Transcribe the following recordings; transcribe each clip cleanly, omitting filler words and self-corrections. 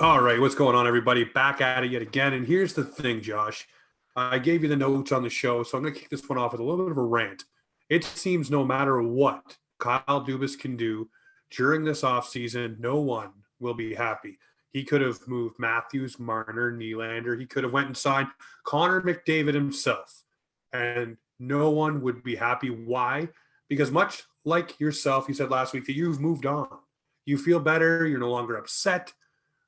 All right, what's going on, everybody? Back at it yet again. And here's the thing, Josh. I gave you the notes on the show, so I'm going to kick this one off with a little bit of a rant. It seems no matter what Kyle Dubas can do during this offseason, no one will be happy. He could have moved Matthews, Marner, Nylander. He could have went and signed Connor McDavid himself, and no one would be happy. Why? Because much like yourself, you said last week that you've moved on. You feel better. You're no longer upset.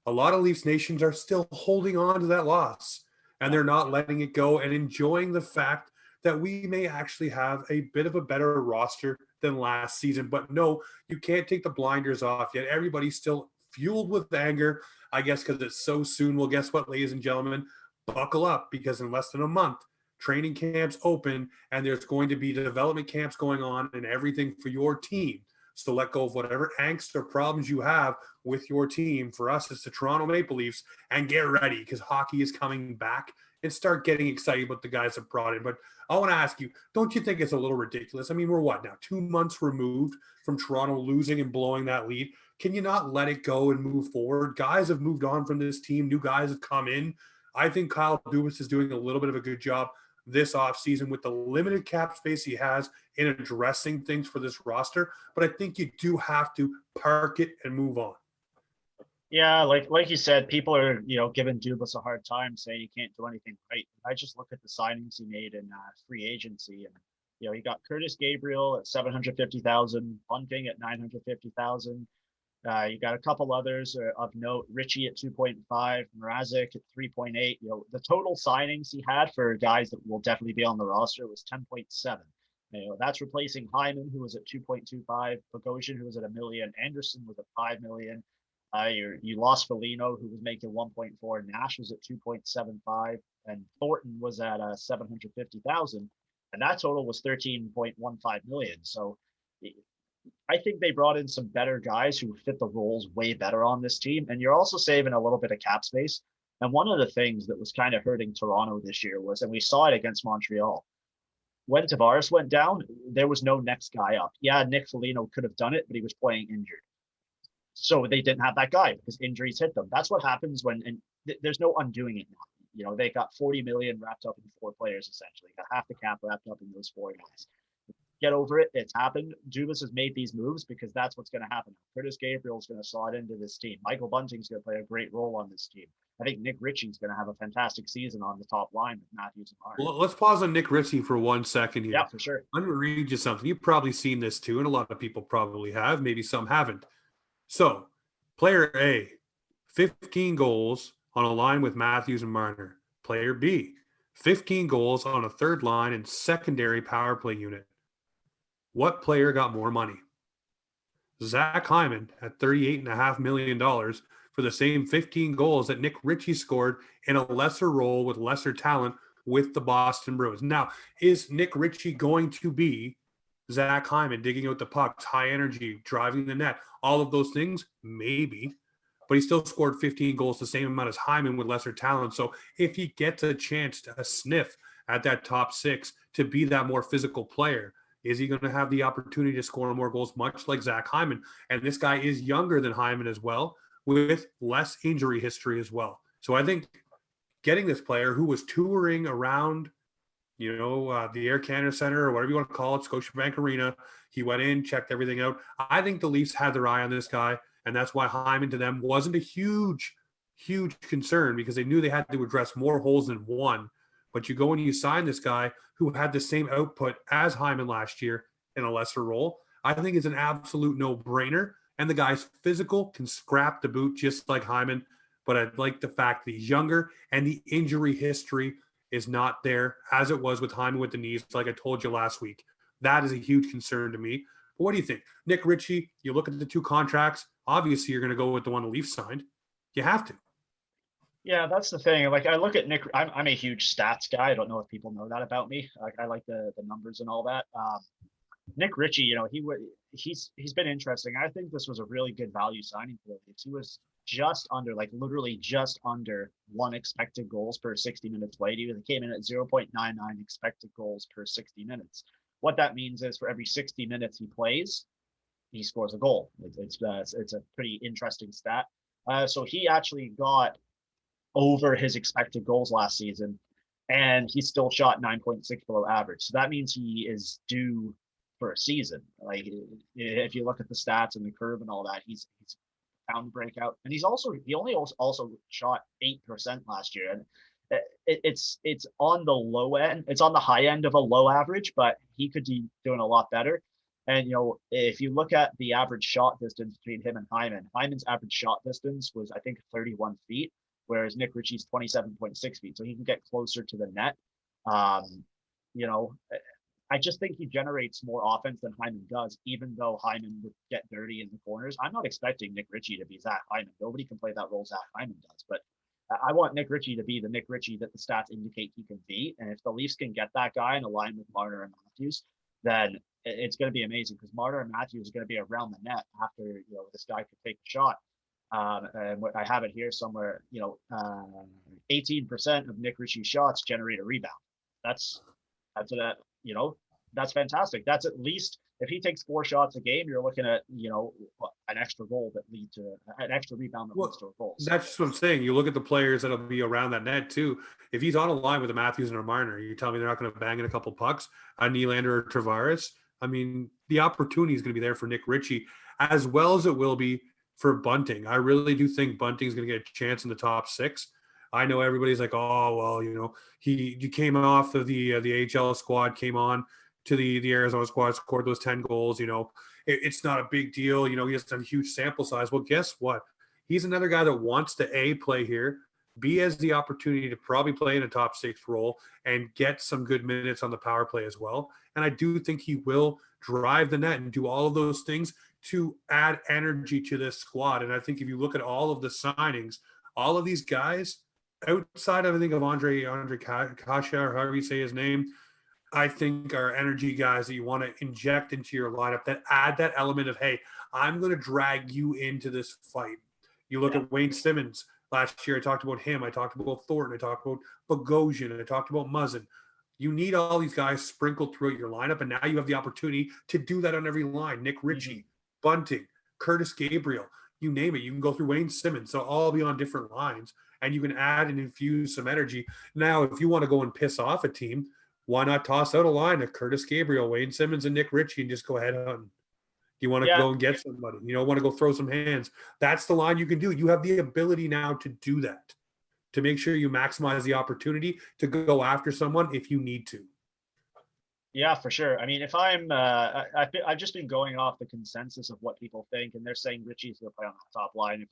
A lot of Leafs nations are still holding on to that loss, and they're not letting it go and enjoying the fact that we may actually have a bit of a better roster than last season. But no, you can't take the blinders off yet. Everybody's still fueled with anger, I guess, because it's so soon. Well, guess what, ladies and gentlemen? Buckle up, because in less than a month, training camps open, and there's going to be development camps going on and everything for your team. So let go of whatever angst or problems you have with your team. For us, it's the Toronto Maple Leafs, and get ready, because hockey is coming back, and start getting excited about the guys that brought in. But I want to ask you, don't you think it's a little ridiculous? I mean, we're what now, 2 months removed from Toronto losing and blowing that lead? Can you not let it go and move forward? Guys have moved on from this team. New guys have come in. I think Kyle Dubas is doing a little bit of a good job this offseason with the limited cap space he has in addressing things for this roster. But I think you do have to park it and move on. Yeah, like you said, people are giving Dubas a hard time, saying he can't do anything right. I just look at the signings he made in free agency, and he got Curtis Gabriel at 750,000, Bunting at 950,000. You got a couple others of note: Richie at 2.5, Mrazek at 3.8. The total signings he had for guys that will definitely be on the roster was 10.7. That's replacing Hyman, who was at 2.25, Bogosian, who was at $1 million, Anderson was at $5 million. You lost Foligno, who was making 1.4. Nash was at 2.75, and Thornton was at 750,000, and that total was 13.15 million. So I think they brought in some better guys who fit the roles way better on this team, and you're also saving a little bit of cap space. And one of the things that was kind of hurting Toronto this year was, and we saw it against Montreal, when Tavares went down, there was no next guy up. Yeah, Nick Foligno could have done it, but he was playing injured. So they didn't have that guy because injuries hit them. That's what happens when, and there's no undoing it now. They got 40 million wrapped up in 4 players, essentially. Got half the cap wrapped up in those 4 guys. Get over it. It's happened. Dubas has made these moves because that's what's going to happen. Curtis Gabriel's going to slot into this team. Michael Bunting's going to play a great role on this team. I think Nick Ritchie's going to have a fantastic season on the top line with Matthews and Hart. Well, let's pause on Nick Ritchie for 1 second here. Yeah, for sure. I'm going to read you something. You've probably seen this too, and a lot of people probably have. Maybe some haven't. So, player A, 15 goals on a line with Matthews and Marner. Player B, 15 goals on a third line and secondary power play unit. What player got more money? Zach Hyman at $38.5 million for the same 15 goals that Nick Ritchie scored in a lesser role with lesser talent with the Boston Bruins. Now, is Nick Ritchie going to be Zach Hyman, digging out the pucks, high energy, driving the net, all of those things? Maybe. But he still scored 15 goals, the same amount as Hyman with lesser talent. So if he gets a chance to sniff at that top 6 to be that more physical player, is he going to have the opportunity to score more goals, much like Zach Hyman? And this guy is younger than Hyman as well, with less injury history as well. So I think getting this player who was touring around, the Air Canada Center or whatever you want to call it, Scotiabank Arena, he went in, checked everything out. I think the Leafs had their eye on this guy, and that's why Hyman to them wasn't a huge concern, because they knew they had to address more holes than one. But you go and you sign this guy who had the same output as Hyman last year in a lesser role. I think it's an absolute no-brainer. And the guy's physical, can scrap the boot just like Hyman. But I like the fact that he's younger and the injury history is not there as it was with Hyman with the knees, like I told you last week. That is a huge concern to me. But what do you think? Nick Ritchie, you look at the 2 contracts, obviously you're going to go with the one the Leafs signed. You have to. Yeah, that's the thing. Like, I look at Nick. I'm a huge stats guy. I don't know if people know that about me. Like, I like the numbers and all that. Nick Ritchie, he's been interesting. I think this was a really good value signing for the Leafs. He was just under, like literally just under 1 expected goals per 60 minutes played. He came in at 0.99 expected goals per 60 minutes. What that means is for every 60 minutes he plays, he scores a goal. It's a pretty interesting stat. So he actually got over his expected goals last season, and he still shot 9.6 below average. So that means he is due for a season. Like if you look at the stats and the curve and all that, he's found the breakout, and he only also shot 8% last year, and it's on the low end. It's on the high end of a low average, but he could be doing a lot better. And if you look at the average shot distance between him and Hyman's average shot distance was, I think, 31 feet, whereas Nick Ritchie's 27.6 feet. So he can get closer to the net. You know, I just think he generates more offense than Hyman does, even though Hyman would get dirty in the corners. I'm not expecting Nick Ritchie to be Zach Hyman. Nobody can play that role Zach Hyman does, but I want Nick Ritchie to be the Nick Ritchie that the stats indicate he can be. And if the Leafs can get that guy in a line with Marner and Matthews, then it's going to be amazing, because Marner and Matthews are going to be around the net after this guy could take a shot. And I have it here somewhere. 18% of Nick Ritchie's shots generate a rebound. That's that's fantastic. That's at least, if he takes 4 shots a game, you're looking at an extra goal that lead to an extra rebound that leads to a goal. That's just what I'm saying. You look at the players that'll be around that net too. If he's on a line with a Matthews and a Marner, you tell me they're not going to bang in a couple pucks, a Nylander or Tavares. I mean, the opportunity is going to be there for Nick Ritchie, as well as it will be for Bunting. I really do think Bunting's going to get a chance in the top 6. I know everybody's like, oh, well, he came off of the AHL squad, came on to the Arizona squad, scored those 10 goals. It's not a big deal. He doesn't have a huge sample size. Well, guess what? He's another guy that wants to play here, B has the opportunity to probably play in a top 6 role and get some good minutes on the power play as well. And I do think he will drive the net and do all of those things to add energy to this squad. And I think if you look at all of the signings, all of these guys, outside of, I think, of Andre Kasha, or however you say his name, I think are energy guys that you want to inject into your lineup that add that element of, hey, I'm going to drag you into this fight. You look at Wayne Simmons. Last year, I talked about him. I talked about Thornton. I talked about Bogosian. I talked about Muzzin. You need all these guys sprinkled throughout your lineup, and now you have the opportunity to do that on every line. Nick Ritchie, Bunting, Curtis Gabriel, you name it. You can go through Wayne Simmons. So all be on different lines, and you can add and infuse some energy. Now, if you want to go and piss off a team, why not toss out a line of Curtis Gabriel, Wayne Simmons, and Nick Ritchie and just go ahead hunting? You want to go and get somebody, want to go throw some hands. That's the line you can do. You have the ability now to do that, to make sure you maximize the opportunity to go after someone if you need to. Yeah, for sure. I mean, if I've just been going off the consensus of what people think, and they're saying Ritchie's going to play on the top line. If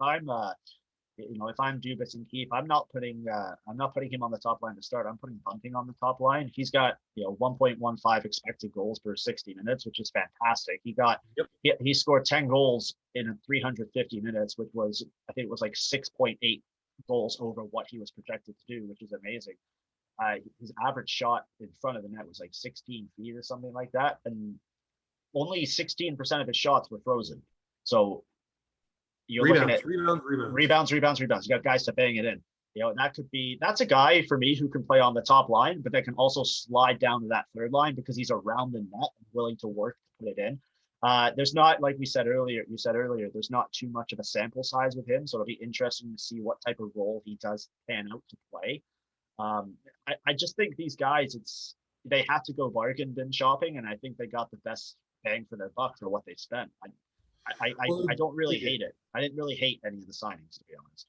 I'm Dubas and Keefe, I'm not putting him on the top line to start. I'm putting Bunting on the top line. He's got 1.15 expected goals per 60 minutes, which is fantastic. He scored 10 goals in 350 minutes, which was, I think it was like 6.8 goals over what he was projected to do, which is amazing. His average shot in front of the net was like 16 feet or something like that, and only 16% of his shots were frozen. So you're looking at rebounds. You got guys to bang it in. That's a guy for me who can play on the top line, but that can also slide down to that third line because he's around the net and willing to work to put it in. There's not, like you said earlier, there's not too much of a sample size with him. So it'll be interesting to see what type of role he does pan out to play. I just think these guys, they have to go bargain bin shopping, and I think they got the best bang for their buck for what they spent. I don't really hate it. I didn't really hate any of the signings, to be honest.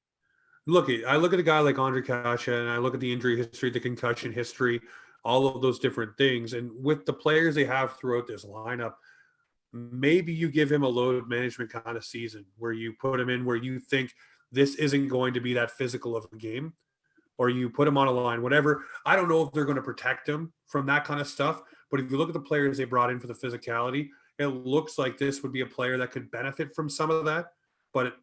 I look at a guy like Andre Kasha, and I look at the injury history, the concussion history, all of those different things. And with the players they have throughout this lineup, maybe you give him a load management kind of season where you put him in where you think this isn't going to be that physical of a game, or you put him on a line, whatever. I don't know if they're going to protect him from that kind of stuff. But if you look at the players they brought in for the physicality, it looks like this would be a player that could benefit from some of that. But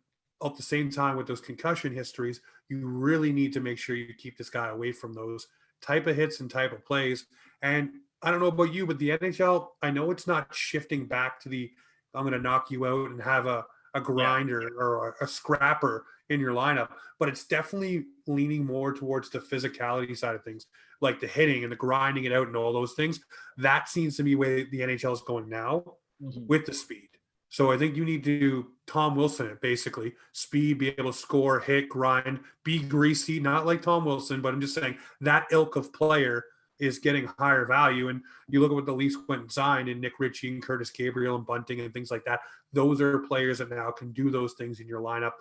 at the same time, with those concussion histories, you really need to make sure you keep this guy away from those type of hits and type of plays. And I don't know about you, but the NHL, I know it's not shifting back to the I'm going to knock you out and have a grinder or a scrapper in your lineup, but it's definitely leaning more towards the physicality side of things, like the hitting and the grinding it out and all those things. That seems to be where the NHL is going now with the speed. So I think you need to Tom Wilson it, basically. Speed, be able to score, hit, grind, be greasy, not like Tom Wilson, but I'm just saying that ilk of player is getting higher value. And you look at what the Leafs went and signed in Nick Ritchie and Curtis Gabriel and Bunting and things like that. Those are players that now can do those things in your lineup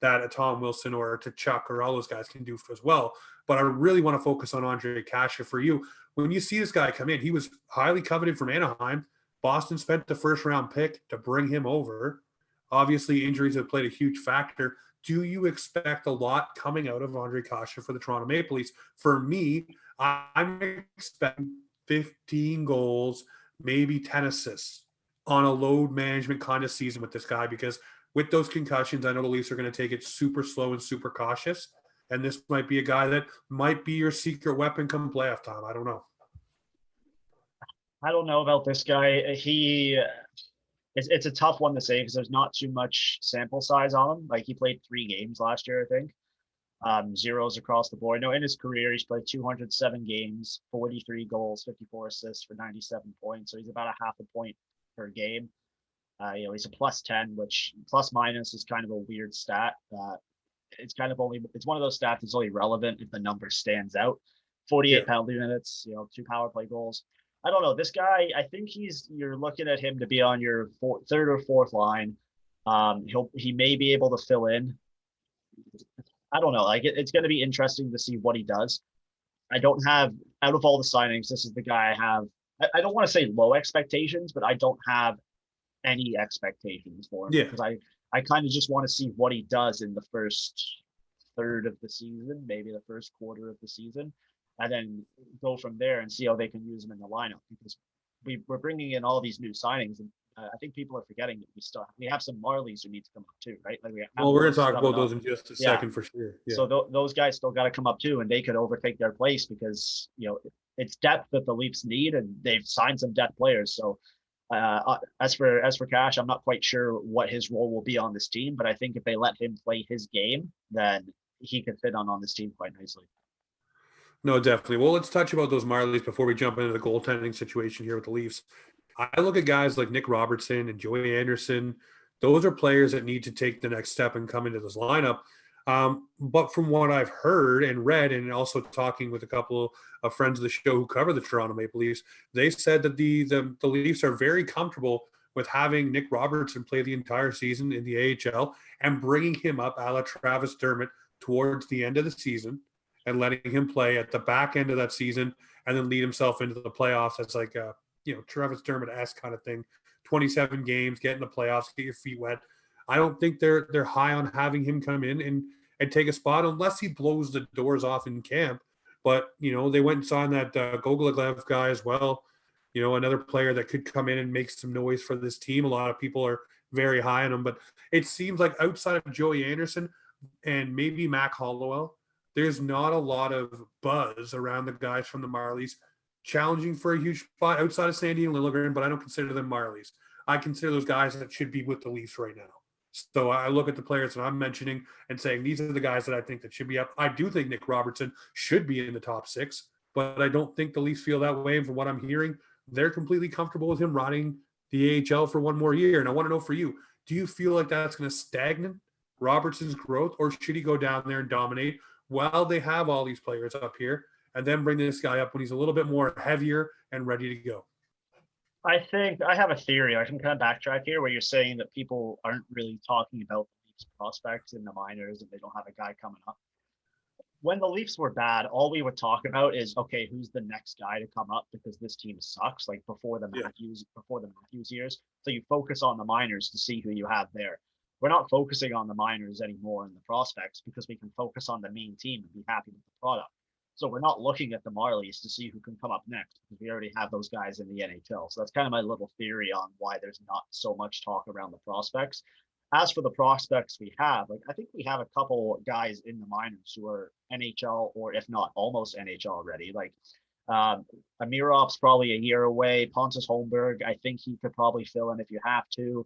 that a Tom Wilson or to Chuck or all those guys can do as well. But I really want to focus on Andre Kasha for you. When you see this guy come in, he was highly coveted from Anaheim. Boston spent the first round pick to bring him over. Obviously, injuries have played a huge factor. Do you expect a lot coming out of Andre Kasha for the Toronto Maple Leafs? For me, I'm expecting 15 goals, maybe 10 assists on a load management kind of season with this guy because with those concussions, I know the Leafs are going to take it super slow and super cautious. And this might be a guy that might be your secret weapon come playoff time. I don't know. I don't know about this guy. It's a tough one to say because there's not too much sample size on him. Like he played 3 games last year, I think. Zeros across the board. No, in his career, he's played 207 games, 43 goals, 54 assists for 97 points. So he's about a half a point per game. He's a +10, which plus minus is kind of a weird stat. It's one of those stats that's only relevant if the number stands out. 48 penalty minutes, 2 power play goals. I don't know. This guy, I think you're looking at him to be on your third or fourth line. He may be able to fill in. I don't know. Like it's going to be interesting to see what he does. I don't have, out of all the signings, this is the guy I have. I don't want to say low expectations, but I don't have any expectations for him because I kind of just want to see what he does in the first third of the season, maybe the first quarter of the season, and then go from there and see how they can use him in the lineup because we're bringing in all these new signings and I think people are forgetting that we have some Marlies who need to come up too, right? Like we're going to talk about those in just a second for sure. Yeah. So those guys still got to come up too, and they could overtake their place because it's depth that the Leafs need, and they've signed some depth players. So as for Cash, I'm not quite sure what his role will be on this team, but I think if they let him play his game, then he could fit on this team quite nicely. No, definitely. Well, let's touch about those Marlies before we jump into the goaltending situation here with the Leafs. I look at guys like Nick Robertson and Joey Anderson. Those are players that need to take the next step and come into this lineup. But from what I've heard and read, and also talking with a couple of friends of the show who cover the Toronto Maple Leafs, they said that the Leafs are very comfortable with having Nick Robertson play the entire season in the AHL and bringing him up a la Travis Dermott towards the end of the season and letting him play at the back end of that season and then lead himself into the playoffs as like a Travis Dermott-esque kind of thing. 27 games, get in the playoffs, get your feet wet. I don't think they're high on having him come in and take a spot unless he blows the doors off in camp. But, they went and signed that Gogolaglev guy as well. Another player that could come in and make some noise for this team. A lot of people are very high on him. But it seems like outside of Joey Anderson and maybe Mac Hollowell, there's not a lot of buzz around the guys from the Marlies challenging for a huge spot outside of Sandy and Liljegren, but I don't consider them Marlies. I consider those guys that should be with the Leafs right now. So I look at the players that I'm mentioning and saying these are the guys that I think that should be up. I do think Nick Robertson should be in the top 6, but I don't think the Leafs feel that way. And from what I'm hearing, they're completely comfortable with him riding the AHL for one more year. And I want to know for you, do you feel like that's going to stagnate Robertson's growth, or should he go down there and dominate while they have all these players up here and then bring this guy up when he's a little bit more heavier and ready to go? I think I have a theory. I can kind of backtrack here where you're saying that people aren't really talking about the Leafs prospects in the minors and they don't have a guy coming up. When the Leafs were bad, all we would talk about is, okay, who's the next guy to come up because this team sucks, like before the Matthews years. So you focus on the minors to see who you have there. We're not focusing on the minors anymore and the prospects because we can focus on the main team and be happy with the product. So we're not looking at the Marlies to see who can come up next because we already have those guys in the NHL. So that's kind of my little theory on why there's not so much talk around the prospects. As for the prospects we have, I think we have a couple guys in the minors who are NHL or if not almost NHL ready. Amirov's probably a year away. Pontus Holmberg, I think he could probably fill in if you have to.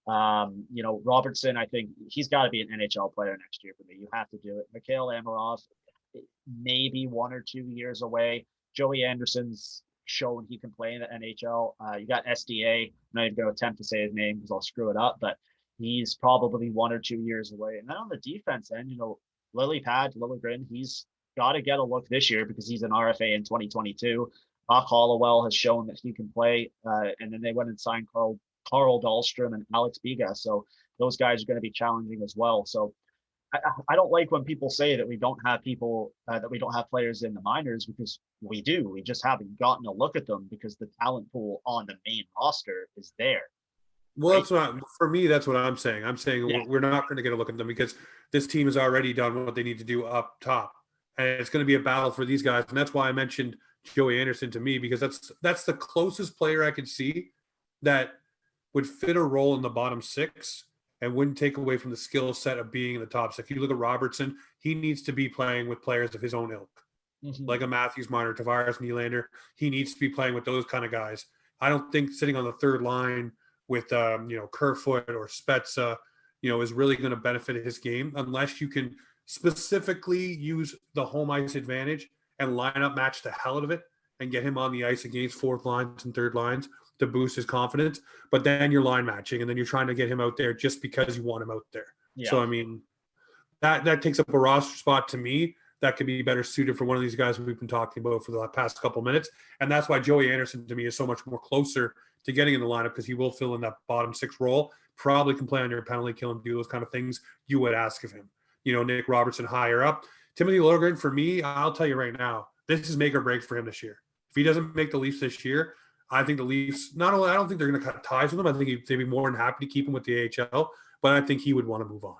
Robertson, I think he's got to be an NHL player next year for me. You have to do it. Mikhail Amirov, maybe 1 or 2 years away. Joey Anderson's shown he can play in the NHL. You got SDA. I'm not even going to attempt to say his name because I'll screw it up, but he's probably 1 or 2 years away. And then on the defense end, Liljegren, he's got to get a look this year because he's an RFA in 2022. Buck Hollowell has shown that he can play. And then they went and signed Carl Dahlstrom and Alex Biga. So those guys are going to be challenging as well. So I don't like when people say that we don't have players in the minors, because we do. We just haven't gotten a look at them because the talent pool on the main roster is there. Well, for me, that's what I'm saying. I'm saying Yeah. we're not going to get a look at them because this team has already done what they need to do up top. And it's going to be a battle for these guys. And that's why I mentioned Joey Anderson to me, because that's the closest player I could see that would fit a role in the bottom six and wouldn't take away from the skill set of being in the top six. If you look at Robertson, he needs to be playing with players of his own ilk, like a Matthews, Marner, Tavares, Nylander. He needs to be playing with those kind of guys. I don't think sitting on the third line with Kerfoot or Spezza, is really going to benefit his game unless you can specifically use the home ice advantage and line up match the hell out of it and get him on the ice against fourth lines and third lines to boost his confidence. But then you're line matching and then you're trying to get him out there just because you want him out there. Yeah. So, I mean, that takes up a roster spot to me that could be better suited for one of these guys we've been talking about for the past couple of minutes. And that's why Joey Anderson to me is so much more closer to getting in the lineup, because he will fill in that bottom six role, probably can play on your penalty kill and do those kind of things you would ask of him. Nick Robertson higher up. Timothy Liljegren, for me, I'll tell you right now, this is make or break for him this year. If he doesn't make the Leafs this year, I think the Leafs, I don't think they're going to cut ties with him. I think they'd be more than happy to keep him with the AHL, but I think he would want to move on.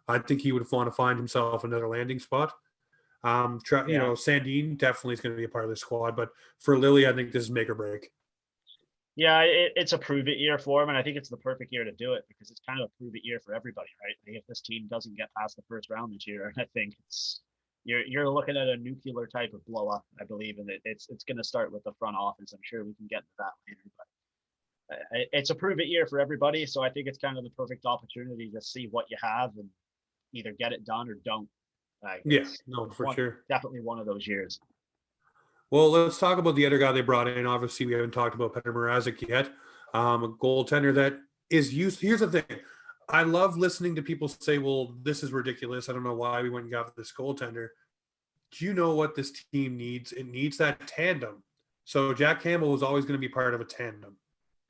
I think he would want to find himself another landing spot. Sandin definitely is going to be a part of the squad, but for Lily, I think this is make or break. Yeah, it's a prove it year for him, and I think it's the perfect year to do it because it's kind of a prove it year for everybody, right? Like if this team doesn't get past the first round this year, I think you're looking at a nuclear type of blow up, I believe, and it's going to start with the front office. I'm sure we can get to that later, but it's a prove it year for everybody, so I think it's kind of the perfect opportunity to see what you have and either get it done or don't. Sure. Definitely one of those years. Well, let's talk about the other guy they brought in. Obviously, we haven't talked about Petr Mrazek yet. A goaltender that is used. Here's the thing. I love listening to people say, well, this is ridiculous. I don't know why we went and got this goaltender. Do you know what this team needs? It needs that tandem. So Jack Campbell is always going to be part of a tandem.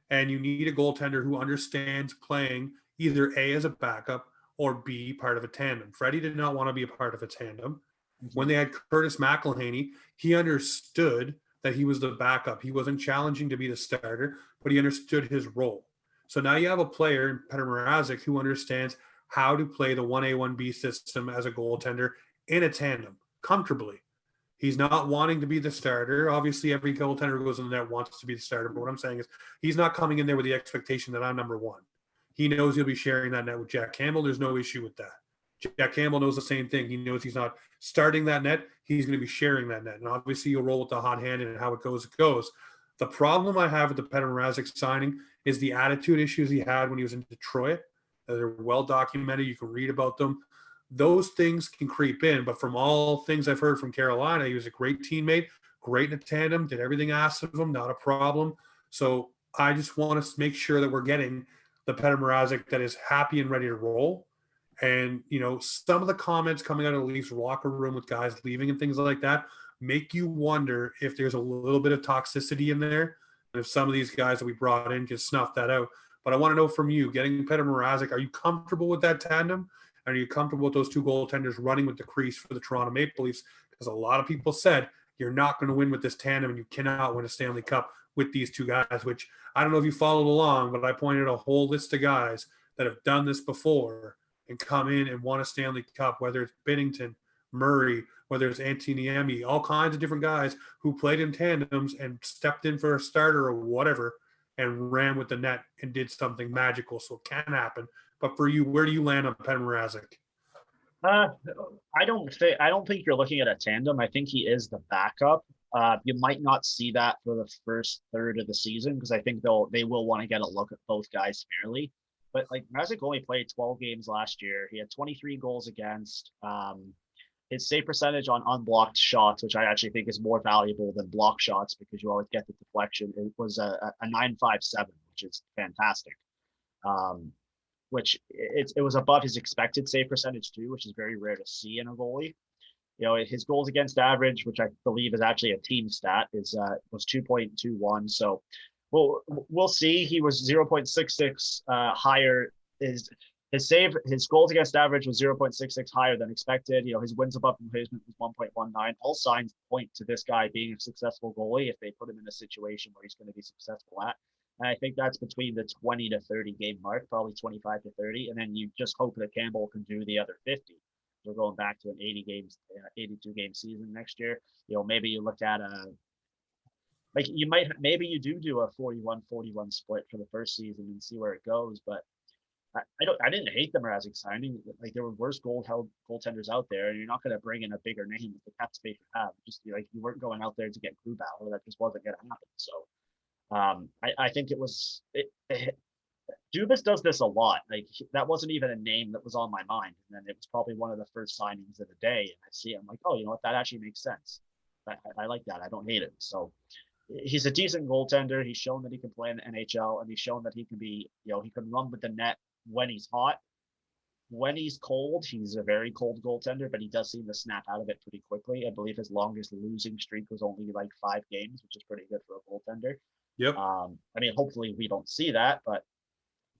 And you need a goaltender who understands playing either A, as a backup, or B, part of a tandem. Freddie did not want to be a part of a tandem. When they had Curtis McElhaney, he understood that he was the backup. He wasn't challenging to be the starter, but he understood his role. So now you have a player, Petr Mrazek, who understands how to play the 1A, 1B system as a goaltender in a tandem comfortably. He's not wanting to be the starter. Obviously, every goaltender who goes in the net wants to be the starter. But what I'm saying is he's not coming in there with the expectation that I'm number one. He knows he'll be sharing that net with Jack Campbell. There's no issue with that. Jack Campbell knows the same thing. He knows he's not starting that net. He's going to be sharing that net. And obviously, you'll roll with the hot hand and how it goes, it goes. The problem I have with the Petr Mrazek signing is the attitude issues he had when he was in Detroit. They're well documented. You can read about them. Those things can creep in. But from all things I've heard from Carolina, he was a great teammate, great in a tandem, did everything asked of him, not a problem. So I just want to make sure that we're getting the Petr Mrazek that is happy and ready to roll. And, some of the comments coming out of the Leafs locker room with guys leaving and things like that make you wonder if there's a little bit of toxicity in there and if some of these guys that we brought in can snuff that out. But I want to know from you, getting Petr Mrazek, are you comfortable with that tandem? Are you comfortable with those two goaltenders running with the crease for the Toronto Maple Leafs? Because a lot of people said you're not going to win with this tandem and you cannot win a Stanley Cup with these two guys, which I don't know if you followed along, but I pointed a whole list of guys that have done this before and come in and won a Stanley Cup, whether it's Binnington, Murray, whether it's Antoniemi, all kinds of different guys who played in tandems and stepped in for a starter or whatever and ran with the net and did something magical. So it can happen. But for you, where do you land on Petr Mrazek? I don't think you're looking at a tandem. I think he is the backup. You might not see that for the first third of the season because I think they will want to get a look at both guys fairly. But like Mrazek only played 12 games last year. He had 23 goals against. his save percentage on unblocked shots, which I actually think is more valuable than block shots because you always get the deflection, it was a 9.57, which is fantastic. Which it was above his expected save percentage too, which is very rare to see in a goalie. His goals against average, which I believe is actually a team stat, was 2.21. So we'll see. He was 0.66 higher. His goals against average was 0.66 higher than expected. His wins above replacement was 1.19. All signs point to this guy being a successful goalie if they put him in a situation where he's going to be successful at. And I think that's between the 20 to 30 game mark, probably 25 to 30. And then you just hope that Campbell can do the other 50. We're going back to an 82 game season next year. Maybe you look at maybe you do a 41-41 split for the first season and see where it goes. But I didn't hate the Mrazek signing. Like, there were worse goaltenders out there, and you're not going to bring in a bigger name with the cap space you have. Just like, you weren't going out there to get Grubauer. That just wasn't going to happen. So I think Dubas does this a lot. Like, that wasn't even a name that was on my mind, and then it was probably one of the first signings of the day. And I see it, I'm like, oh, you know what? That actually makes sense. I like that. I don't hate it. So he's a decent goaltender. He's shown that he can play in the NHL, and he's shown that he can be, he can run with the net when he's hot. When he's cold, he's a very cold goaltender, but he does seem to snap out of it pretty quickly. I believe his longest losing streak was only like 5 games, which is pretty good for a goaltender. Yep. I mean, hopefully we don't see that, but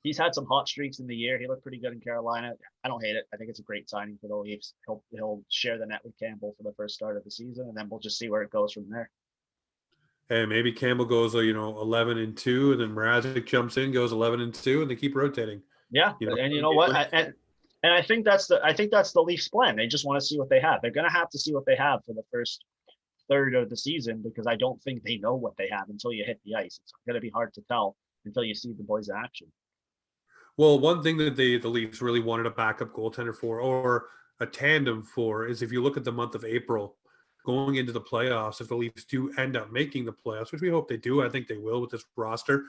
he's had some hot streaks in the year. He looked pretty good in Carolina. I don't hate it. I think it's a great signing for the Leafs. He'll share the net with Campbell for the first start of the season, and then we'll just see where it goes from there. Hey, maybe Campbell goes, 11-2, and then Mrazek jumps in, goes 11-2, and they keep rotating. Yeah, and you know what? And I think that's the Leafs' plan. They just want to see what they have. They're going to have to see what they have for the first third of the season, because I don't think they know what they have until you hit the ice. It's going to be hard to tell until you see the boys in action. Well, one thing that the Leafs really wanted a backup goaltender for, or a tandem for, is if you look at the month of April going into the playoffs, if the Leafs do end up making the playoffs, which we hope they do, I think they will with this roster,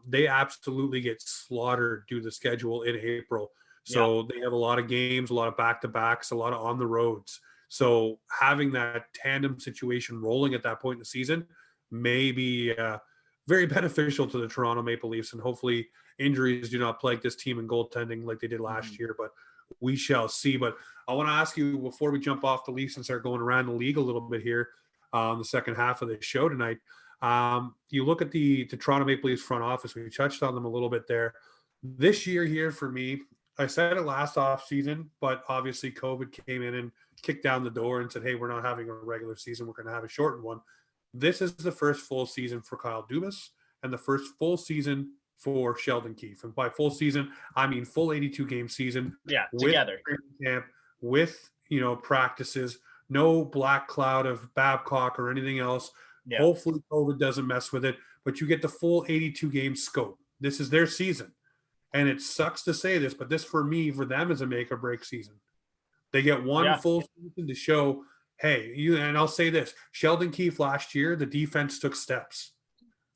they absolutely get slaughtered due to the schedule in April. So They have a lot of games, a lot of back-to-backs, a lot of on the roads. So having that tandem situation rolling at that point in the season may be very beneficial to the Toronto Maple Leafs, and hopefully injuries do not plague this team in goaltending like they did last year, but we shall see. But I want to ask you, before we jump off the Leafs and start going around the league a little bit here the second half of the show tonight, you look at the Toronto Maple Leafs front office. We touched on them a little bit there. This year here for me, I said it last offseason, but obviously COVID came in and kicked down the door and said, hey, we're not having a regular season. We're going to have a shortened one. This is the first full season for Kyle Dubas and the first full season for Sheldon Keefe. And by full season, I mean full 82-game season. Yeah, with together. Camp, with, practices, no black cloud of Babcock or anything else. Yeah. Hopefully COVID doesn't mess with it, but you get the full 82-game scope. This is their season. And it sucks to say this, but this for them is a make or break season. They get one full season to show, hey, and I'll say this, Sheldon Keefe last year, the defense took steps.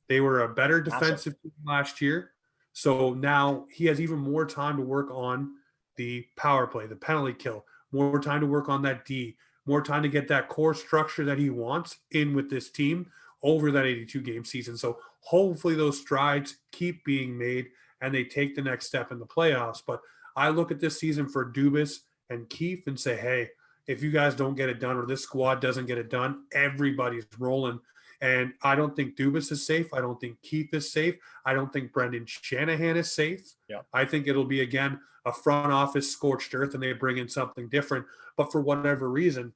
They were a better defensive team last year. So now he has even more time to work on the power play, the penalty kill, more time to work on that D, more time to get that core structure that he wants in with this team over that 82-game season. So hopefully those strides keep being made and they take the next step in the playoffs. But I look at this season for Dubas and Keefe and say, hey, if you guys don't get it done or this squad doesn't get it done, everybody's rolling. And I don't think Dubas is safe. I don't think Keefe is safe. I don't think Brendan Shanahan is safe. Yeah. I think it'll be, again, a front office scorched earth and they bring in something different. But for whatever reason,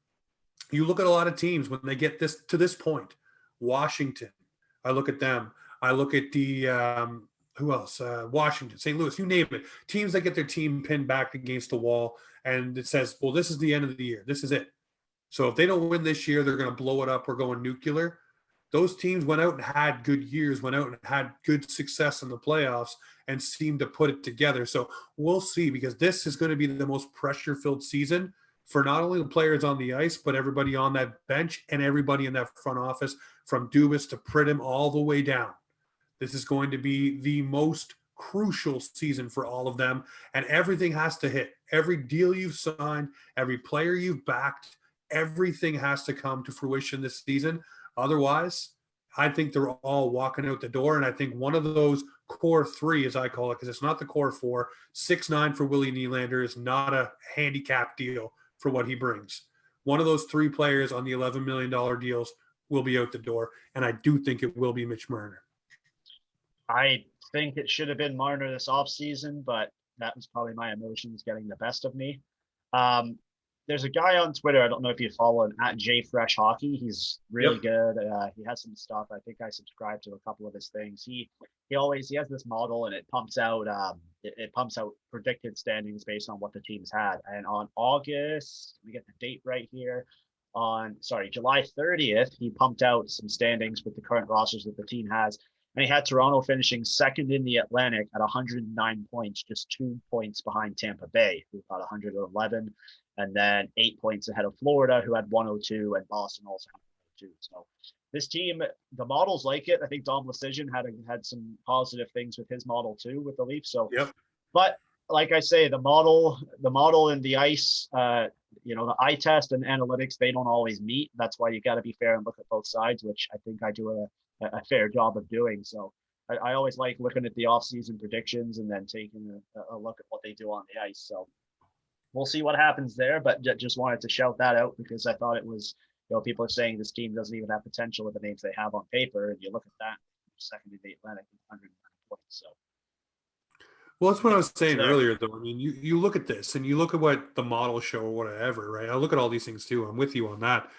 you look at a lot of teams when they get to this point. Washington, I look at them. I look at the who else? Washington, St. Louis, you name it. Teams that get their team pinned back against the wall and it says, well, this is the end of the year. This is it. So if they don't win this year, they're going to blow it up. We're going nuclear. Those teams went out and had good years, went out and had good success in the playoffs and seemed to put it together. So we'll see, because this is going to be the most pressure-filled season for not only the players on the ice, but everybody on that bench and everybody in that front office, from Dubas to Pridham all the way down. This is going to be the most crucial season for all of them, and everything has to hit. Every deal you've signed, every player you've backed, everything has to come to fruition this season. Otherwise, I think they're all walking out the door. And I think one of those core three, as I call it, because it's not the core four, 6'9" for Willie Nylander is not a handicap deal for what he brings. One of those three players on the $11 million deals will be out the door. And I do think it will be Mitch Marner. I think it should have been Marner this offseason, but that was probably my emotions getting the best of me. There's a guy on Twitter, I don't know if you follow him, at JFreshHockey. He's really good. He has some stuff. I think I subscribe to a couple of his things. He has this model, and it pumps out predicted standings based on what the teams had. And on August, we get the date right here. July 30th, he pumped out some standings with the current rosters that the team has. And he had Toronto finishing second in the Atlantic at 109 points, just 2 points behind Tampa Bay, who got 111, and then 8 points ahead of Florida, who had 102, and Boston also had 102. So this team, the models like it. I think Dom Lucian had some positive things with his model too with the Leafs. So, but like I say, the model and the ice, the eye test and analytics, they don't always meet. That's why you got to be fair and look at both sides, which I think I do a fair job of doing. So I always like looking at the off-season predictions and then taking a look at what they do on the ice. So we'll see what happens there, but just wanted to shout that out because I thought it was, people are saying this team doesn't even have potential with the names they have on paper. And you look at that, second in the Atlantic, 109 points. So. Well, that's what I was saying earlier, though. I mean, you look at this and you look at what the models show or whatever, right? I look at all these things too. I'm with you on that.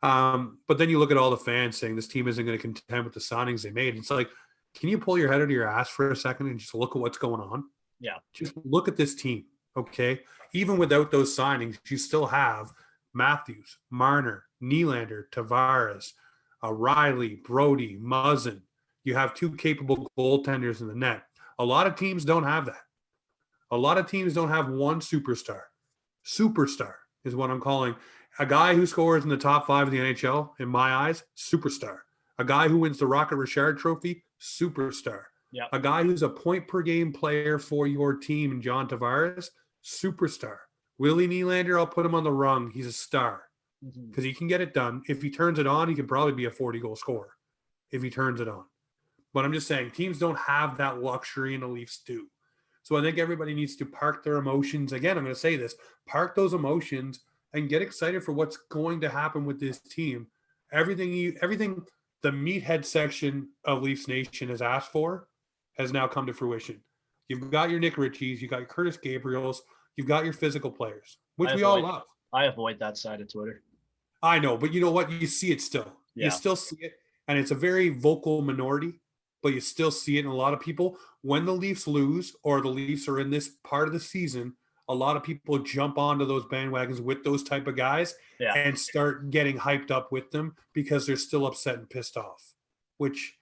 But then you look at all the fans saying this team isn't going to contend with the signings they made. It's like, can you pull your head out of your ass for a second and just look at what's going on? Yeah. Just look at this team, okay? Even without those signings, you still have Matthews, Marner, Nylander, Tavares, Riley, Brody, Muzzin. You have two capable goaltenders in the net. A lot of teams don't have that. A lot of teams don't have one superstar. Superstar is what I'm calling a guy who scores in the top 5 of the NHL, in my eyes, superstar. A guy who wins the Rocket Richard Trophy, superstar. Yeah. A guy who's a point per game player for your team, John Tavares, superstar. Willie Nylander, I'll put him on the rung. He's a star because he can get it done. If he turns it on, he can probably be a 40-goal scorer if he turns it on. But I'm just saying, teams don't have that luxury, and the Leafs do. So I think everybody needs to park their emotions. Again, I'm going to say this. Park those emotions and get excited for what's going to happen with this team. Everything the meathead section of Leafs Nation has asked for has now come to fruition. You've got your Nick Ritchies, you've got your Curtis Gabriels, you've got your physical players, which we all love. I avoid that side of Twitter. I know, but you know what? You see it still. Yeah. You still see it, and it's a very vocal minority, but you still see it in a lot of people. When the Leafs lose or the Leafs are in this part of the season, a lot of people jump onto those bandwagons with those type of guys and start getting hyped up with them because they're still upset and pissed off, which,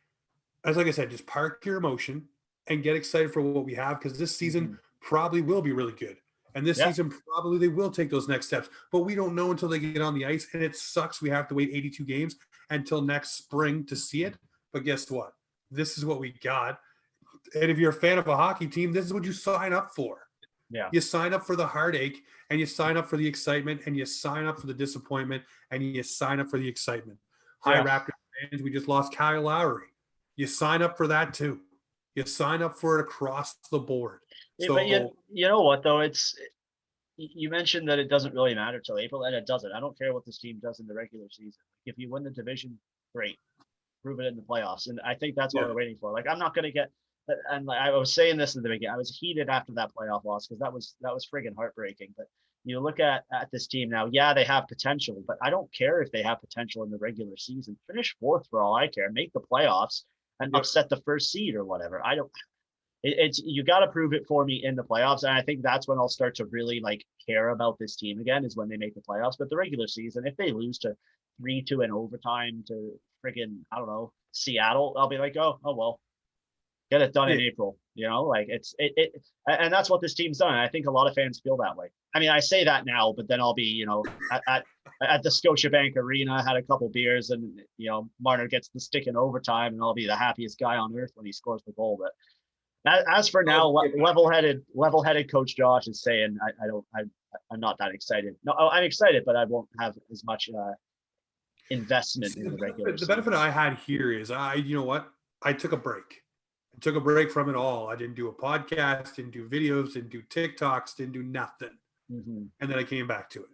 as like I said, just park your emotion and get excited for what we have because this season probably will be really good. And this season, probably they will take those next steps. But we don't know until they get on the ice, and it sucks. We have to wait 82 games until next spring to see it. But guess what? This is what we got. And if you're a fan of a hockey team, this is what you sign up for. Yeah. You sign up for the heartache, and you sign up for the excitement, and you sign up for the disappointment, and you sign up for the excitement. Hi, Raptors fans, we just lost Kyle Lowry. You sign up for that too. You sign up for it across the board. So, but you know what, though? You mentioned that it doesn't really matter till April, and it doesn't. I don't care what this team does in the regular season. If you win the division, great. Prove it in the playoffs. And I think that's what we're waiting for. Like, I'm not going to get – and I was saying this in the beginning. I was heated after that playoff loss because that was friggin' heartbreaking. But you look at this team now, they have potential, but I don't care if they have potential in the regular season. Finish fourth for all I care. Make the playoffs and upset the first seed or whatever. I don't – it's you got to prove it for me in the playoffs. And I think that's when I'll start to really, like, care about this team again is when they make the playoffs. But the regular season, if they lose to 3-2 in overtime to friggin', I don't know, Seattle, I'll be like, oh well. Get it done in April, like it's and that's what this team's done. And I think a lot of fans feel that way. I mean, I say that now, but then I'll be, at the Scotiabank Arena, had a couple beers, and Marner gets the stick in overtime, and I'll be the happiest guy on earth when he scores the goal. But As for now, level-headed Coach Josh is saying, I'm not that excited. No, I'm excited, but I won't have as much investment See, in the regular the benefit season. I had here is you know what? I took a break. I took a break from it all. I didn't do a podcast, didn't do videos, didn't do TikToks, didn't do nothing. Mm-hmm. And then I came back to it.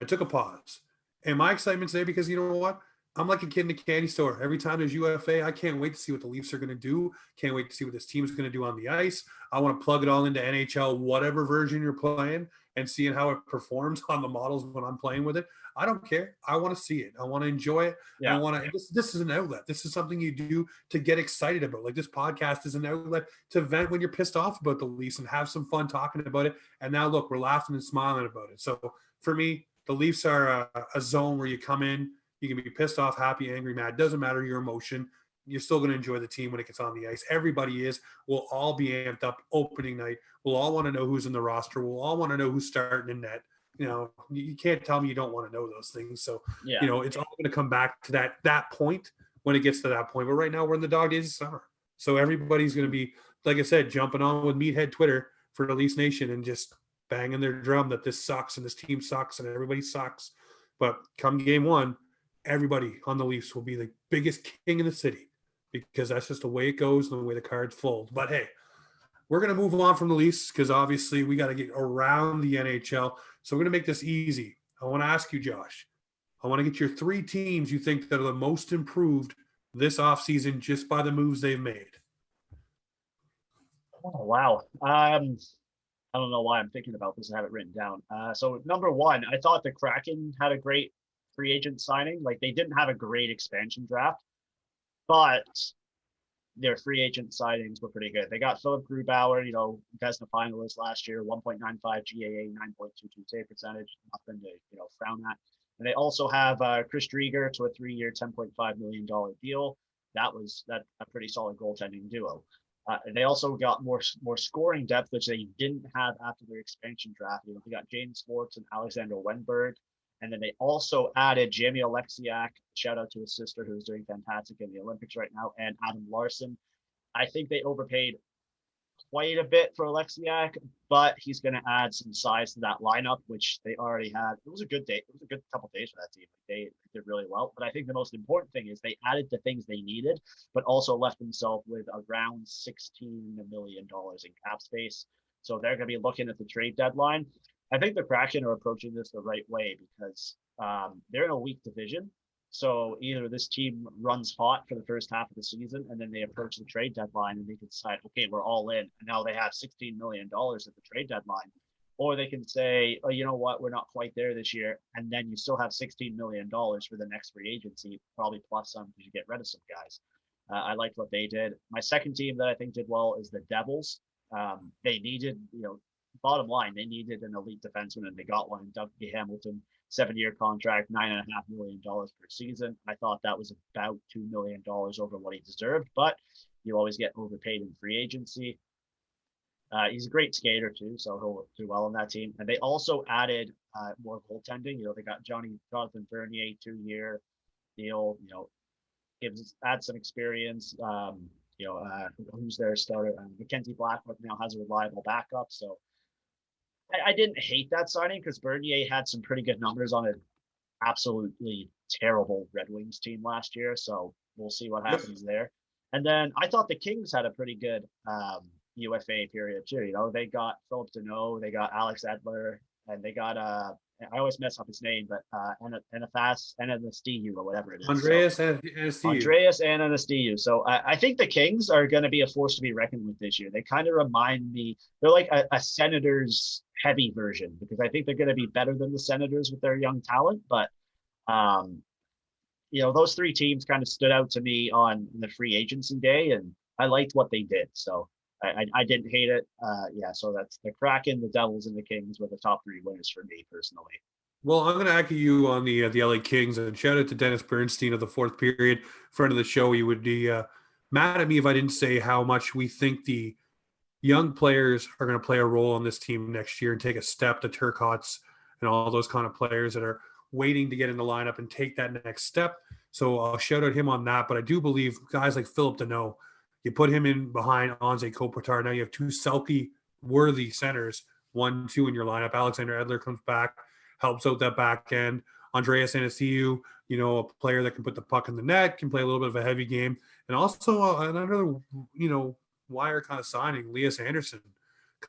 I took a pause. And my excitement's there because you know what? I'm like a kid in a candy store. Every time there's UFA, I can't wait to see what the Leafs are going to do. Can't wait to see what this team is going to do on the ice. I want to plug it all into NHL, whatever version you're playing, and seeing how it performs on the models when I'm playing with it. I don't care. I want to see it. I want to enjoy it. Yeah. I want to. This is an outlet. This is something you do to get excited about. Like this podcast is an outlet to vent when you're pissed off about the Leafs and have some fun talking about it. And now look, we're laughing and smiling about it. So for me, the Leafs are a zone where you come in, you can be pissed off, happy, angry, mad. Doesn't matter your emotion. You're still going to enjoy the team when it gets on the ice. Everybody is. We'll all be amped up opening night. We'll all want to know who's in the roster. We'll all want to know who's starting in net. You know, you can't tell me you don't want to know those things. So, Yeah. you know, it's all going to come back to that point when it gets to that point. But right now we're in the dog days of summer. So everybody's going to be, like I said, jumping on with Meathead Twitter for the Leafs Nation and just banging their drum that this sucks and this team sucks and everybody sucks. But come game one, everybody on the Leafs will be the biggest king in the city because that's just the way it goes and the way the cards fold. But hey, we're going to move on from the Leafs because obviously we got to get around the NHL. So we're going to make this easy. I want to ask you, Josh, I want to get your 3 teams you think that are the most improved this offseason just by the moves they've made. Oh, wow. I don't know why I'm thinking about this. I have it written down. So number one, I thought the Kraken had a great free agent signing. Like they didn't have a great expansion draft, but their free agent signings were pretty good. They got Philip Grubauer, you know, Vezina finalist last year, 1.95 GAA, 9.22 save percentage, nothing to, you know, frown at. And they also have Chris Drieger to a 3-year, $10.5 million deal. That's a pretty solid goaltending duo. And they also got more scoring depth, which they didn't have after their expansion draft. You know, they got James Schwartz and Alexander Wenberg. And then they also added Jamie Alexiak, shout out to his sister who's doing fantastic in the Olympics right now, and Adam Larson. I think they overpaid quite a bit for Alexiak, but he's going to add some size to that lineup, which they already had. It was a good day. It was a good couple days for that team. They did really well. But I think the most important thing is they added the things they needed, but also left themselves with around $16 million in cap space. So they're going to be looking at the trade deadline. I think the Kraken are approaching this the right way because they're in a weak division. So either this team runs hot for the first half of the season and then they approach the trade deadline and they can decide, okay, we're all in. And now they have $16 million at the trade deadline. Or they can say, oh, you know what, we're not quite there this year. And then you still have $16 million for the next free agency, probably plus some because you get rid of some guys. I liked what they did. My second team that I think did well is the Devils. They needed, you know, bottom line, they needed an elite defenseman and they got one in Dougie Hamilton, 7-year contract, $9.5 million per season. I thought that was about $2 million over what he deserved, but you always get overpaid in free agency. He's a great skater too, so he'll do well on that team. And they also added more goaltending. You know, they got Jonathan Bernier, 2-year deal. You know, adds some experience. Who's their starter? Mackenzie Blackwood now has a reliable backup. So I didn't hate that signing because Bernier had some pretty good numbers on an absolutely terrible Red Wings team last year. So we'll see what happens there. And then I thought the Kings had a pretty good UFA period too. You know, they got Philip Deneau, they got Alex Edler, and they got I always mess up his name, but Anastasio or whatever it is. Andreas Anastasio. So I think the Kings are going to be a force to be reckoned with this year. They kind of remind me, they're like a Senators heavy version because I think they're going to be better than the Senators with their young talent. But, you know, those 3 teams kind of stood out to me on the free agency day, and I liked what they did. So I didn't hate it. So that's the Kraken, the Devils, and the Kings were the top 3 winners for me personally. Well, I'm going to echo you on the LA Kings, and shout out to Dennis Bernstein of the Fourth Period, friend of the show. He would be mad at me if I didn't say how much we think the young players are going to play a role on this team next year and take a step. The Turcottes and all those kind of players that are waiting to get in the lineup and take that next step. So I'll shout out him on that. But I do believe guys like Philip Deneau, You put him in behind Anze Kopitar. Now you have two Selke-worthy centers, 1-2 in your lineup. Alexander Edler comes back, helps out that back end. Andreas Anastasio, a player that can put the puck in the net, can play a little bit of a heavy game. And also another, wire kind of signing, Elias Anderson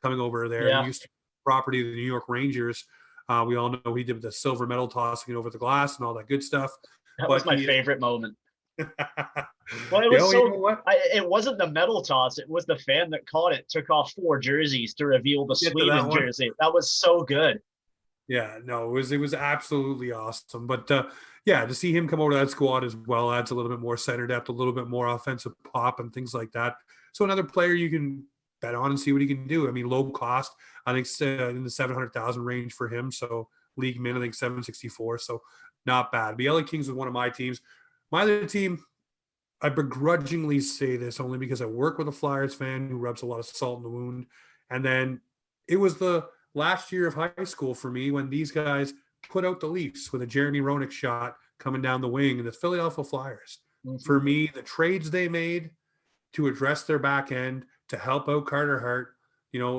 coming over there. Yeah, He used to be property of the New York Rangers. We all know he did the silver medal tossing it over the glass and all that good stuff. that was But my he is favorite moment. Well, it was you know what? it wasn't the medal toss. It was the fan that caught it, took off 4 jerseys to reveal the Get to that Sweden one. jersey. That was so good. Yeah, no, it was absolutely awesome. But to see him come over to that squad as well adds a little bit more center depth, a little bit more offensive pop, and things like that. So another player you can bet on and see what he can do. I mean, low cost, I think in the 700,000 range for him. So league min, I think 764. So not bad. The LA Kings was one of my teams. My other team, I begrudgingly say this only because I work with a Flyers fan who rubs a lot of salt in the wound. And then it was the last year of high school for me when these guys put out the Leafs with a Jeremy Roenick shot coming down the wing, and the Philadelphia Flyers. Mm-hmm. For me, the trades they made to address their back end, to help out Carter Hart,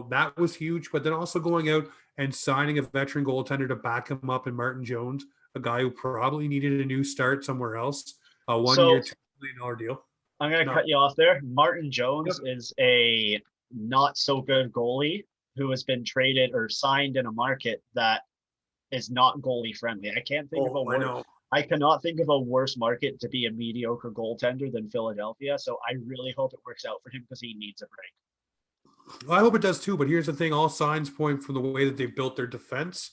that was huge. But then also going out and signing a veteran goaltender to back him up in Martin Jones, a guy who probably needed a new start somewhere else. A 1 year, $2 million deal. I'm going to cut you off there. Martin Jones is a not so good goalie who has been traded or signed in a market that is not goalie friendly. I can't think of a word. I cannot think of a worse market to be a mediocre goaltender than Philadelphia. So I really hope it works out for him because he needs a break. Well, I hope it does too. But here's the thing: all signs point from the way that they built their defense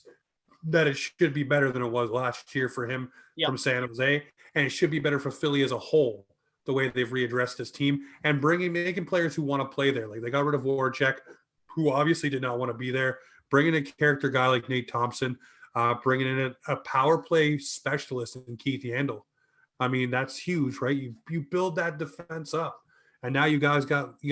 that it should be better than it was last year for him from San Jose, and it should be better for Philly as a whole. The way they've readdressed this team and making players who want to play there. Like they got rid of Voracek, who obviously did not want to be there. Bringing a character guy like Nate Thompson, bringing in a power play specialist in Keith Yandel. I mean, that's huge, right? You build that defense up, and now you got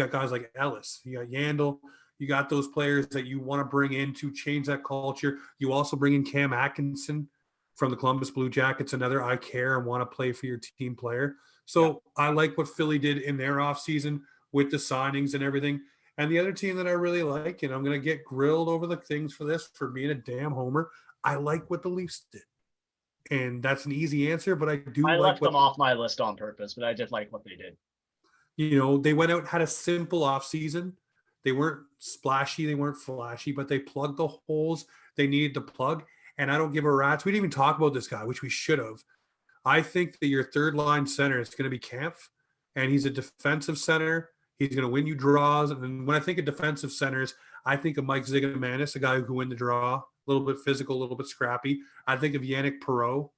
guys like Ellis, you got Yandel, you got those players that you want to bring in to change that culture. You also bring in Cam Atkinson from the Columbus Blue Jackets, another I care and want to play for your team player. So I like what Philly did in their offseason with the signings and everything. And the other team that I really like, and I'm going to get grilled over the things for this for being a damn homer, I like what the Leafs did. And that's an easy answer, but I left them off my list on purpose, but I did like what they did. They went out and had a simple offseason. They weren't splashy, they weren't flashy, but they plugged the holes they needed to plug. And I don't give a rat's. We didn't even talk about this guy, which we should have. I think that your third line center is going to be Kampf, and he's a defensive center. He's going to win you draws. And when I think of defensive centers, I think of Mike Zigomanis, a guy who can win the draw, a little bit physical, a little bit scrappy. I think of Yannick Perreault,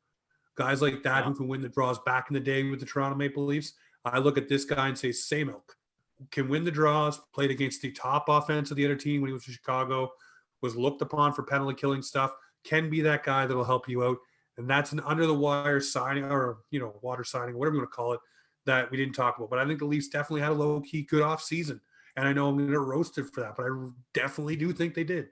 guys like that who can win the draws back in the day with the Toronto Maple Leafs. I look at this guy and say, Samilk can win the draws, played against the top offense of the other team when he was in Chicago, was looked upon for penalty killing stuff, can be that guy that'll help you out. And that's an under-the-wire signing or, water signing, whatever you want to call it, that we didn't talk about. But I think the Leafs definitely had a low-key good off-season. And I know I'm going to get roasted for that, but I definitely do think they did.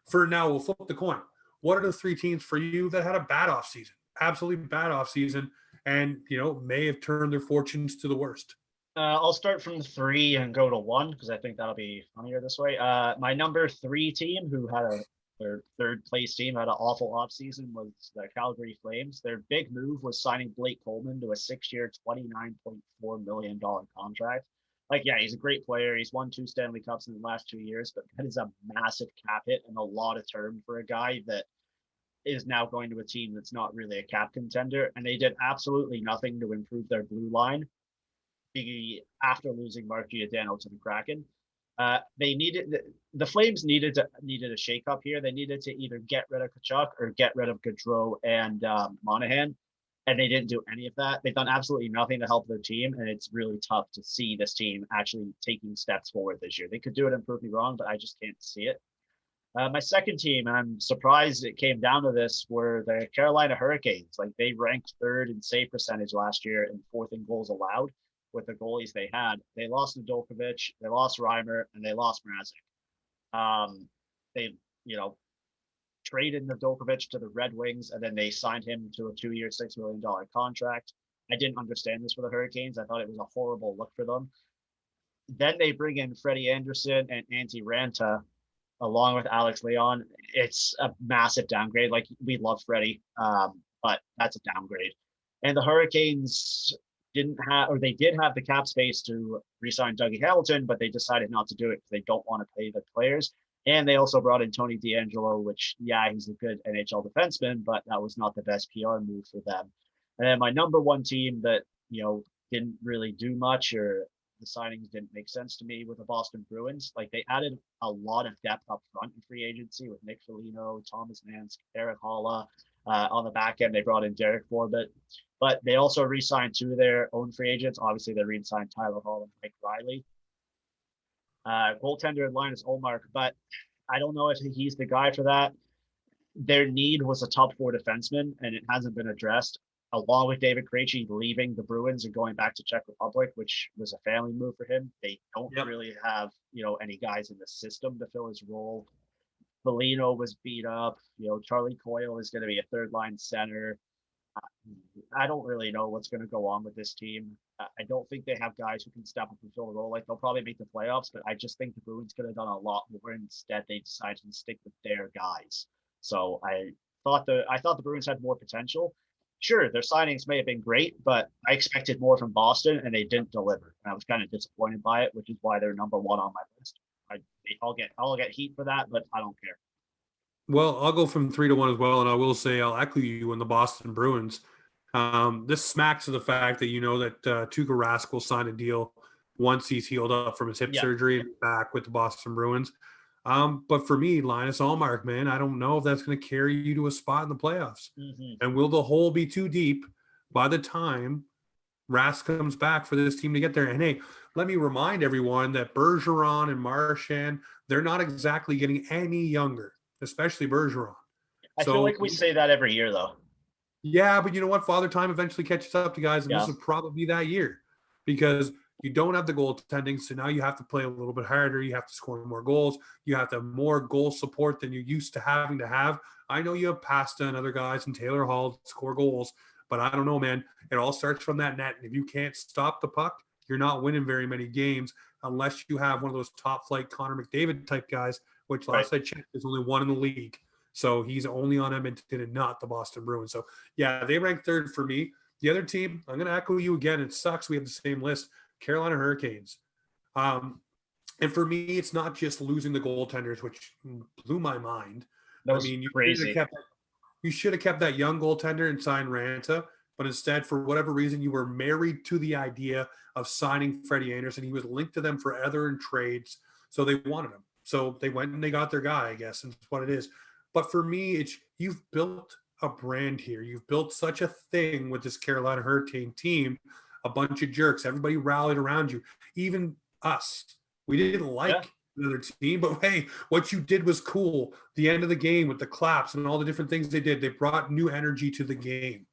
For now, we'll flip the coin. What are the 3 teams for you that had a bad off-season, absolutely bad off-season, and, may have turned their fortunes to the worst? I'll start from 3 and go to 1 because I think that'll be funnier this way. My number 3 team, who had their third place team, had an awful offseason, was the Calgary Flames. Their big move was signing Blake Coleman to a 6-year, $29.4 million contract. He's a great player. He's won 2 Stanley Cups in the last 2 years, but that is a massive cap hit and a lot of term for a guy that is now going to a team that's not really a cap contender. And they did absolutely nothing to improve their blue line after losing Mark Giordano to the Kraken. The Flames needed a shakeup here. They needed to either get rid of Kachuk or get rid of Gaudreau and Monahan, and they didn't do any of that. They've done absolutely nothing to help their team, and it's really tough to see this team actually taking steps forward this year. They could do it and prove me wrong, but I just can't see it. My second team, and I'm surprised it came down to this, were the Carolina Hurricanes. They ranked 3rd in save percentage last year and 4th in goals allowed with the goalies they had. They lost Nedeljkovic, they lost Reimer, and they lost Mrazek. They, traded Nedeljkovic to the Red Wings, and then they signed him to a 2-year, $6 million contract. I didn't understand this for the Hurricanes. I thought it was a horrible look for them. then they bring in Freddie Anderson and Antti Ranta along with Alex Leon. It's a massive downgrade. Like, we love Freddie, but that's a downgrade. And the Hurricanes didn't have, or they did have the cap space to re-sign Dougie Hamilton, but they decided not to do it because they don't want to pay the players. And they also brought in Tony DeAngelo, which, yeah, he's a good NHL defenseman, but that was not the best PR move for them. And then my number one team that, didn't really do much, or the signings didn't make sense to me, with the Boston Bruins. Like, they added a lot of depth up front in free agency with Nick Foligno, Thomas Mansk, Eric Holla. On the back end, they brought in Derek Forbett, but they also re-signed two of their own free agents. Obviously, they re-signed Tyler Hall and Mike Riley. Goaltender Linus Ullmark, but I don't know if he's the guy for that. Their need was a top four defenseman, and it hasn't been addressed. Along with David Krejci leaving the Bruins and going back to Czech Republic, which was a family move for him. They don't really have, any guys in the system to fill his role. Foligno was beat up. Charlie Coyle is going to be a third line center. I don't really know what's going to go on with this team. I don't think they have guys who can step up and fill the role. Like, they'll probably make the playoffs, but I just think the Bruins could have done a lot more. Instead, they decided to stick with their guys. So I thought the Bruins had more potential. Sure, their signings may have been great, but I expected more from Boston, and they didn't deliver. And I was kind of disappointed by it, which is why they're number one on my list. I'll get heat for that, but I don't care. Well, I'll go from 3-1 as well, and I will say I'll echo you in the Boston Bruins. This smacks of the fact that that Tuukka Rask will sign a deal once he's healed up from his hip surgery and back with the Boston Bruins. But for me, Linus Ullmark, man, I don't know if that's going to carry you to a spot in the playoffs. Mm-hmm. And will the hole be too deep by the time Rask comes back for this team to get there? And hey, let me remind everyone that Bergeron and Marchand, they're not exactly getting any younger, especially Bergeron. I feel like we say that every year, though. Yeah, but you know what? Father Time eventually catches up to guys, and this will probably be that year, because you don't have the goaltending, so now you have to play a little bit harder. You have to score more goals. You have to have more goal support than you're used to having to have. I know you have Pasta and other guys and Taylor Hall to score goals, but I don't know, man. It all starts from that net. And if you can't stop the puck, you're not winning very many games unless you have one of those top-flight Connor McDavid type guys, which last I checked, there's only one in the league. So he's only on Edmonton and not the Boston Bruins. So, yeah, they rank third for me. The other team, I'm going to echo you again. It sucks we have the same list. Carolina Hurricanes. And for me, it's not just losing the goaltenders, which blew my mind. That was crazy. You should have kept that young goaltender and signed Ranta, but instead, for whatever reason, you were married to the idea of signing Freddie Anderson. He was linked to them for other trades, so they wanted him. So they went and they got their guy, I guess, and that's what it is. But for me, you've built a brand here. You've built such a thing with this Carolina Hurricane team. A bunch of jerks. Everybody rallied around you. Even us. We didn't like another team, but hey, what you did was cool. The end of the game with the claps and all the different things they did, they brought new energy to the game.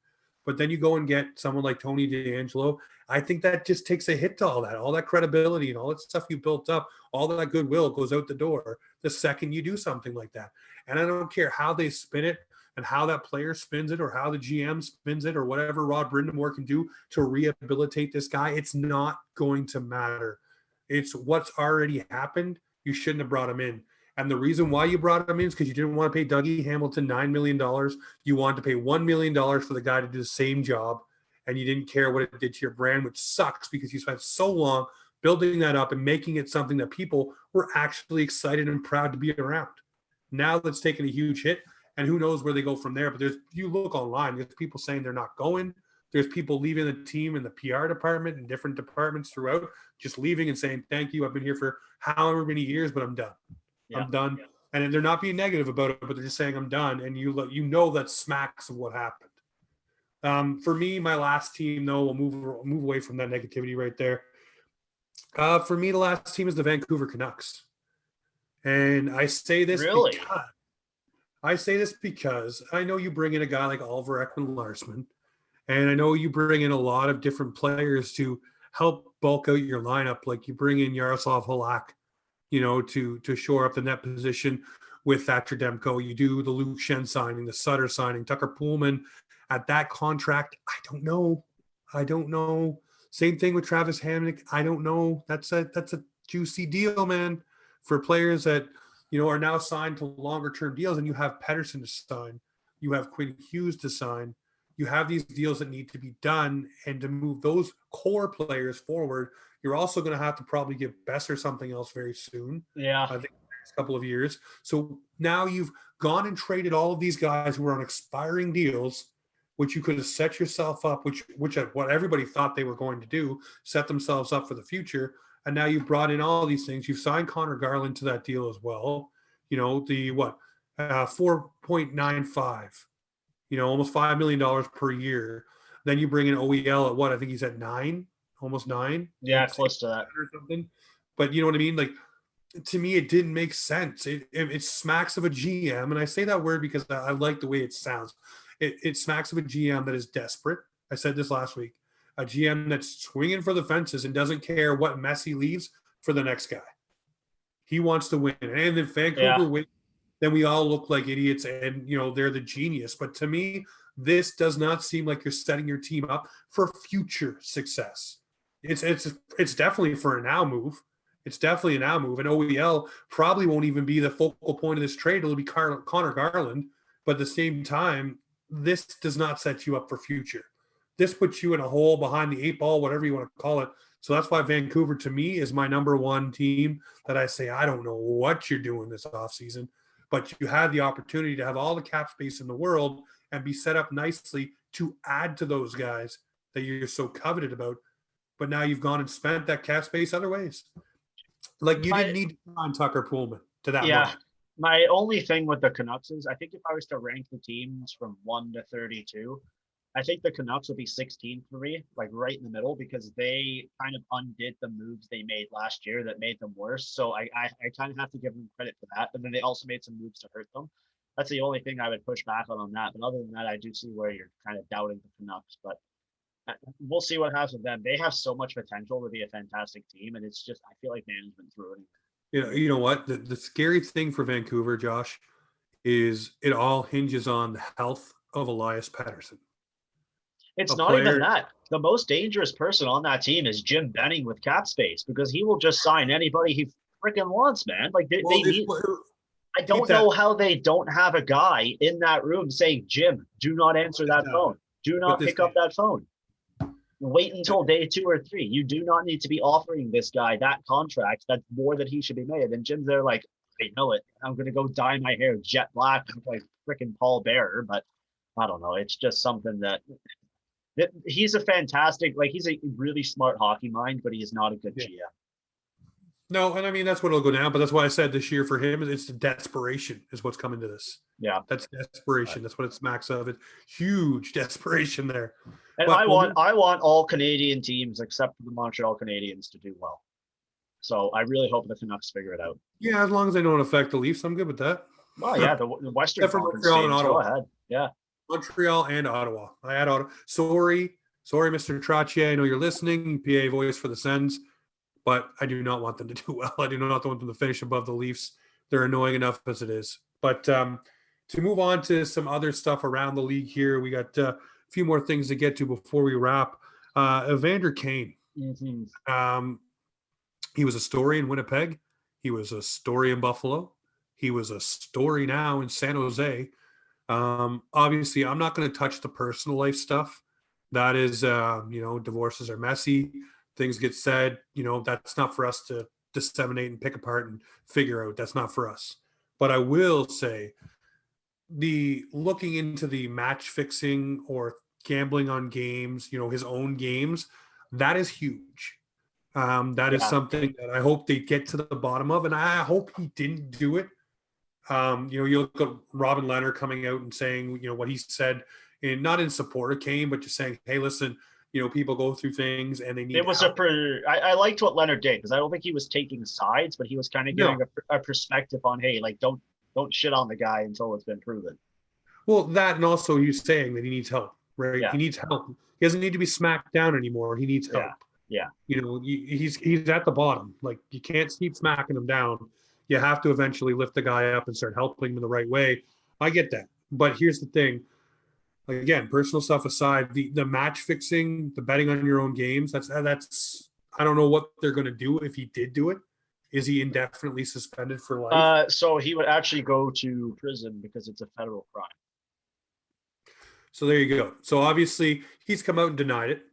But then you go and get someone like Tony DeAngelo. I think that just takes a hit to all that credibility and all that stuff you built up, all that goodwill goes out the door the second you do something like that. And I don't care how they spin it and how that player spins it or how the GM spins it or whatever Rod Brindamore can do to rehabilitate this guy. It's not going to matter. It's what's already happened. You shouldn't have brought him in. And the reason why you brought him in is because you didn't want to pay Dougie Hamilton $9 million. You wanted to pay $1 million for the guy to do the same job, and you didn't care what it did to your brand, which sucks because you spent so long building that up and making it something that people were actually excited and proud to be around. Now that's taken a huge hit, and who knows where they go from there. But you look online, there's people saying they're not going. There's people leaving the team in the PR department and different departments throughout, just leaving and saying, thank you, I've been here for however many years, but I'm done. I'm done. And they're not being negative about it, but they're just saying I'm done. And you know that smacks of what happened. For me, my last team, though, we'll move away from that negativity right there. For me, the last team is the Vancouver Canucks. And I say this because I know you bring in a guy like Oliver Ekman-Larsson, and I know you bring in a lot of different players to help bulk out your lineup. Like you bring in Yaroslav Halak, to shore up the net position with Thatcher Demko. You do the Luke Shen signing, the Sutter signing, Tucker Poolman at that contract. I don't know. Same thing with Travis Hamonic. I don't know. That's a juicy deal, man, for players that, are now signed to longer term deals, and you have Pettersson to sign, you have Quinn Hughes to sign, you have these deals that need to be done, and to move those core players forward, you're also going to have to probably give Besser something else very soon. Yeah. I think the next couple of years. So now you've gone and traded all of these guys who are on expiring deals, which you could have set yourself up, which what everybody thought they were going to do, set themselves up for the future. And now you've brought in all these things. You've signed Connor Garland to that deal as well. The 4.95, almost $5 million per year. Then you bring in OEL at what? I think he's at 9, almost 9. Yeah, close to that. Or something. But you know what I mean? Like, to me, it didn't make sense. It smacks of a GM. And I say that word because I like the way it sounds. It smacks of a GM that is desperate. I said this last week. A GM that's swinging for the fences and doesn't care what mess he leaves for the next guy. He wants to win. And if Vancouver wins, then we all look like idiots and, they're the genius. But to me, this does not seem like you're setting your team up for future success. It's definitely for a now move. It's definitely a now move. And OEL probably won't even be the focal point of this trade. It'll be Connor Garland. But at the same time, this does not set you up for future. This puts you in a hole behind the 8 ball, whatever you want to call it. So that's why Vancouver, to me, is my number one team that I say, I don't know what you're doing this offseason, but you had the opportunity to have all the cap space in the world and be set up nicely to add to those guys that you're so coveted about. But now you've gone and spent that cap space other ways. Like, you didn't need to sign Tucker Poolman to that money. My only thing with the Canucks is, I think if I was to rank the teams from 1 to 32, I think the Canucks would be 16 for me, like right in the middle, because they kind of undid the moves they made last year that made them worse. So I kind of have to give them credit for that. But then they also made some moves to hurt them. That's the only thing I would push back on that. But other than that, I do see where you're kind of doubting the Canucks. But we'll see what happens with them. They have so much potential to be a fantastic team. And it's just, I feel like management threw it. You know what? The scary thing for Vancouver, Josh, is it all hinges on the health of Elias Pettersson. It's not even that. The most dangerous person on that team is Jim Benning with cap space, because he will just sign anybody he freaking wants, man. Like they need. I don't know how they don't have a guy in that room saying, Jim, do not answer that phone. Do not pick up that phone. Wait until day 2 or 3. You do not need to be offering this guy that contract. That's more than he should be made. And Jim's there like, I know it. I'm going to go dye my hair jet black like freaking Paul Bearer. But I don't know. It's just something that he's a fantastic, like, he's a really smart hockey mind, but he is not a good GM. No, and I mean, that's what it'll go down. But that's why I said this year for him, it's the desperation is what's coming to this. Yeah. That's desperation. Right. That's what it smacks of. It's huge desperation there. And but I want all Canadian teams except for the Montreal Canadiens to do well. So I really hope the Canucks figure it out. Yeah, as long as they don't affect the Leafs, I'm good with that. Oh, yeah, the Western Conference teams, go ahead. Yeah. Montreal and Ottawa. I had Ottawa. Sorry, Mr. Trottier. I know you're listening. PA voice for the Sens, but I do not want them to do well. I do not want them to finish above the Leafs. They're annoying enough as it is. But to move on to some other stuff around the league here, we got a few more things to get to before we wrap. Evander Kane. Mm-hmm. He was a story in Winnipeg. He was a story in Buffalo. He was a story now in San Jose. Obviously, I'm not going to touch the personal life stuff. That is, divorces are messy. Things get said. That's not for us to disseminate and pick apart and figure out. That's not for us. But I will say, the looking into the match fixing or gambling on games, his own games, that is huge. That is something that I hope they get to the bottom of, and I hope he didn't do it. You look at Robin Leonard coming out and saying, what he said, not in support of Kane, but just saying, hey, listen, people go through things and they need. It was I liked what Leonard did, because I don't think he was taking sides, but he was kind of giving a perspective on, hey, like don't shit on the guy until it's been proven. Well, that, and also he's saying that he needs help, right? Yeah. He needs help. He doesn't need to be smacked down anymore. He needs help. Yeah. He's at the bottom. Like, you can't keep smacking him down. You have to eventually lift the guy up and start helping him in the right way. I get that. But here's the thing. like, again, personal stuff aside, the match fixing, the betting on your own games, that's I don't know what they're going to do if he did do it. Is he indefinitely suspended for life? So he would actually go to prison because it's a federal crime. So there you go. So obviously he's come out and denied it.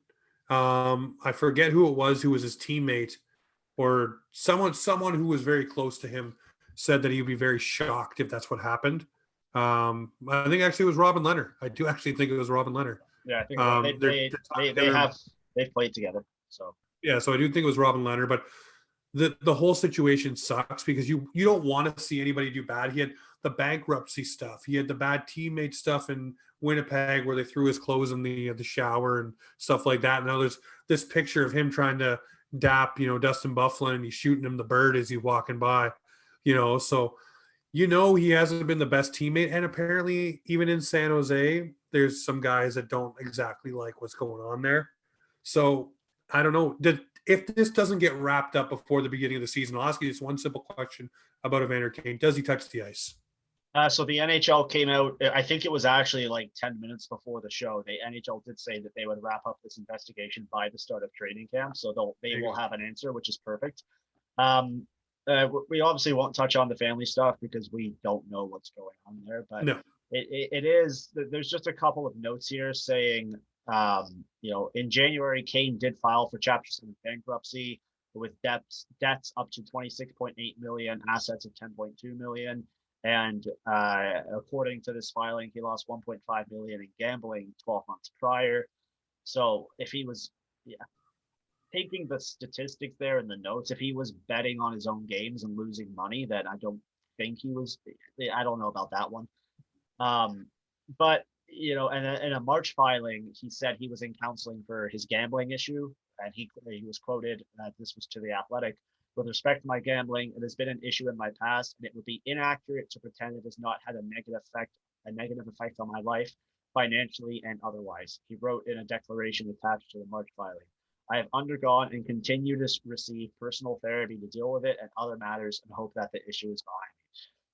I forget who it was who was his teammate or someone who was very close to him said that he would be very shocked if that's what happened. I think actually it was Robin Leonard. I do actually think it was Robin Leonard. Yeah, I think they've played together. So yeah, so I do think it was Robin Leonard, but the whole situation sucks because you don't want to see anybody do bad. He had the bankruptcy stuff. He had the bad teammate stuff in Winnipeg where they threw his clothes in the shower and stuff like that. Now there's this picture of him trying to dap, Dustin Byfuglien, and he's shooting him the bird as he's walking by, so he hasn't been the best teammate. And apparently even in San Jose, there's some guys that don't exactly like what's going on there. So I don't know. If this doesn't get wrapped up before the beginning of the season, I'll ask you just one simple question about Evander Kane. Does he touch the ice? So the NHL came out, I think it was actually like 10 minutes before the show. The NHL did say that they would wrap up this investigation by the start of training camp. So they will have an answer, which is perfect. We obviously won't touch on the family stuff because we don't know what's going on there. But no. It is, there's just a couple of notes here saying, in January, Kane did file for Chapter 7 bankruptcy with debts up to 26.8 million, assets of 10.2 million. And according to this filing, he lost 1.5 million in gambling 12 months prior. So if he was, taking the statistics there in the notes, if he was betting on his own games and losing money, then I don't think he was. I don't know about that one. But in a March filing, he said he was in counseling for his gambling issue, and he was quoted. This was to The Athletic. With respect to my gambling, it has been an issue in my past, and it would be inaccurate to pretend it has not had a negative effect on my life, financially and otherwise. He wrote in a declaration attached to the March filing. I have undergone and continue to receive personal therapy to deal with it and other matters, and hope that the issue is behind me.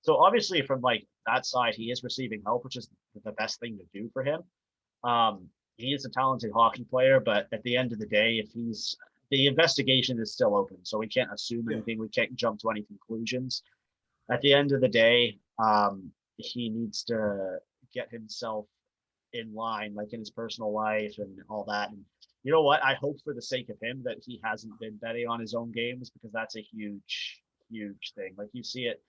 So obviously, from like that side, he is receiving help, which is the best thing to do for him. He is a talented hockey player, but at the end of the day, the investigation is still open, so we can't assume anything. We can't jump to any conclusions. At the end of the day, he needs to get himself in line, like in his personal life and all that. And you know what? I hope for the sake of him that he hasn't been betting on his own games, because that's a huge, huge thing. Like you see it.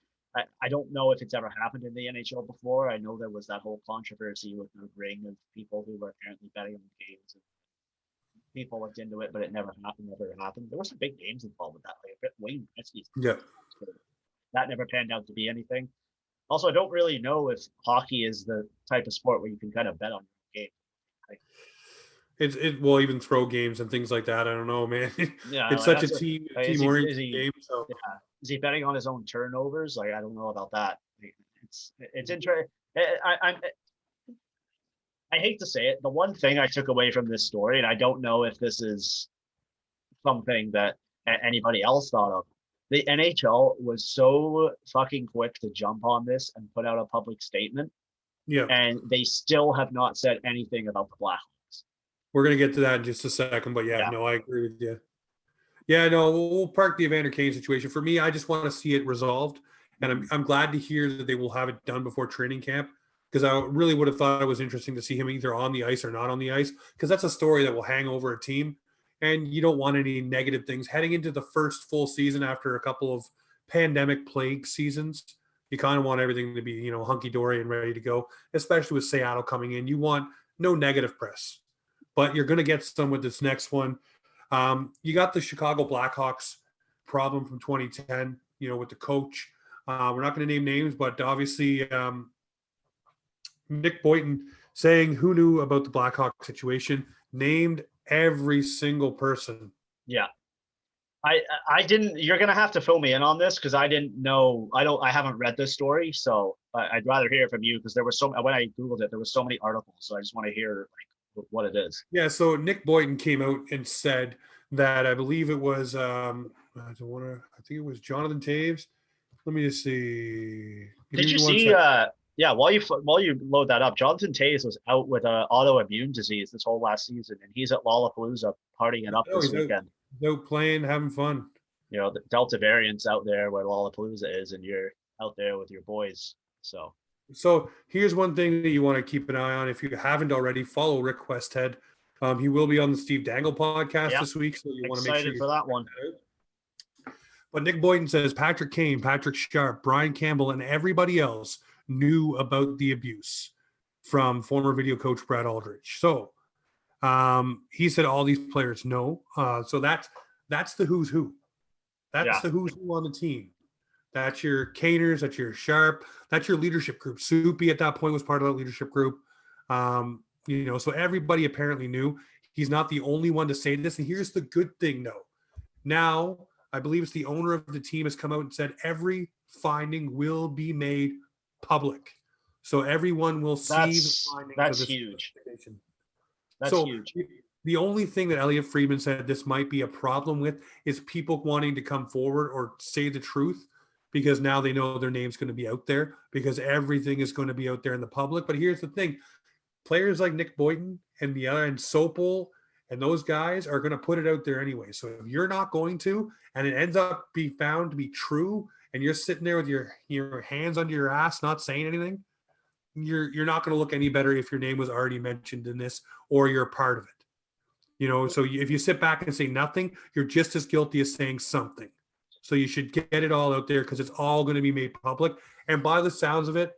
I don't know if it's ever happened in the NHL before. I know there was that whole controversy with the ring of people who were apparently betting on the games. And people looked into it, but it never happened. There were some big games involved with that. Like Wayne Gretzky's. Yeah. That never panned out to be anything. Also, I don't really know if hockey is the type of sport where you can kind of bet on your game. It will even throw games and things like that. I don't know, man. Yeah, it's such a team-oriented game. So is he betting on his own turnovers? Like, I don't know about that. It's interesting. I hate to say it. The one thing I took away from this story, and I don't know if this is something that anybody else thought of, the NHL was so fucking quick to jump on this and put out a public statement. Yeah. And they still have not said anything about the Blackhawks. We're going to get to that in just a second, but no, I agree with you. Yeah, no, we'll park the Evander Kane situation. For me, I just want to see it resolved, and I'm glad to hear that they will have it done before training camp, because I really would have thought it was interesting to see him either on the ice or not on the ice, because that's a story that will hang over a team, and you don't want any negative things heading into the first full season after a couple of pandemic plague seasons. You kind of want everything to be, hunky-dory and ready to go, especially with Seattle coming in. You want no negative press, but you're going to get some with this next one. You got the Chicago Blackhawks problem from 2010, with the coach. We're not going to name names, but obviously Nick Boynton saying who knew about the Blackhawks situation, named every single person. Yeah. I didn't. You're gonna have to fill me in on this, because I didn't know. I haven't read this story, so I'd rather hear it from you, because there was when I googled it, there was so many articles. So I just want to hear what it is. Yeah. So Nick Boynton came out and said that I believe it was I think it was Jonathan Taves. Let me just see. Did you see? Yeah, while you load that up, Jonathan Toews was out with a autoimmune disease this whole last season, and he's at Lollapalooza partying it up No, this weekend. he's out playing, having fun. The Delta variant's out there where Lollapalooza is, and you're out there with your boys. So So here's one thing that you want to keep an eye on. If you haven't already, follow Rick Westhead. He will be on the Steve Dangle podcast yeah, this week, so you want to make sure excited you for that one. that out. But Nick Boynton says Patrick Kane, Patrick Sharp, Brian Campbell, and everybody else knew about the abuse from former video coach Brad Aldrich. So he said all these players know. So that's the who's who. That's the who's who on the team. That's your Caners, that's your Sharp, that's your leadership group. Soupy at that point was part of that leadership group. So everybody apparently knew. He's not the only one to say this. And here's the good thing, though. Now, I believe it's the owner of the team has come out and said every finding will be made public. So everyone will see the findings. That's huge. That's huge. The only thing that Elliot Friedman said this might be a problem with is people wanting to come forward or say the truth, because now they know their name's going to be out there, because everything is going to be out there in the public. But here's the thing. Players like Nick Boynton and the other and Sopel and those guys are going to put it out there anyway. So if you're not going to, and it ends up being found to be true, and you're sitting there with your hands under your ass, not saying anything, you're not going to look any better if your name was already mentioned in this or you're a part of it. So if you sit back and say nothing, you're just as guilty as saying something. So you should get it all out there, because it's all going to be made public. And by the sounds of it,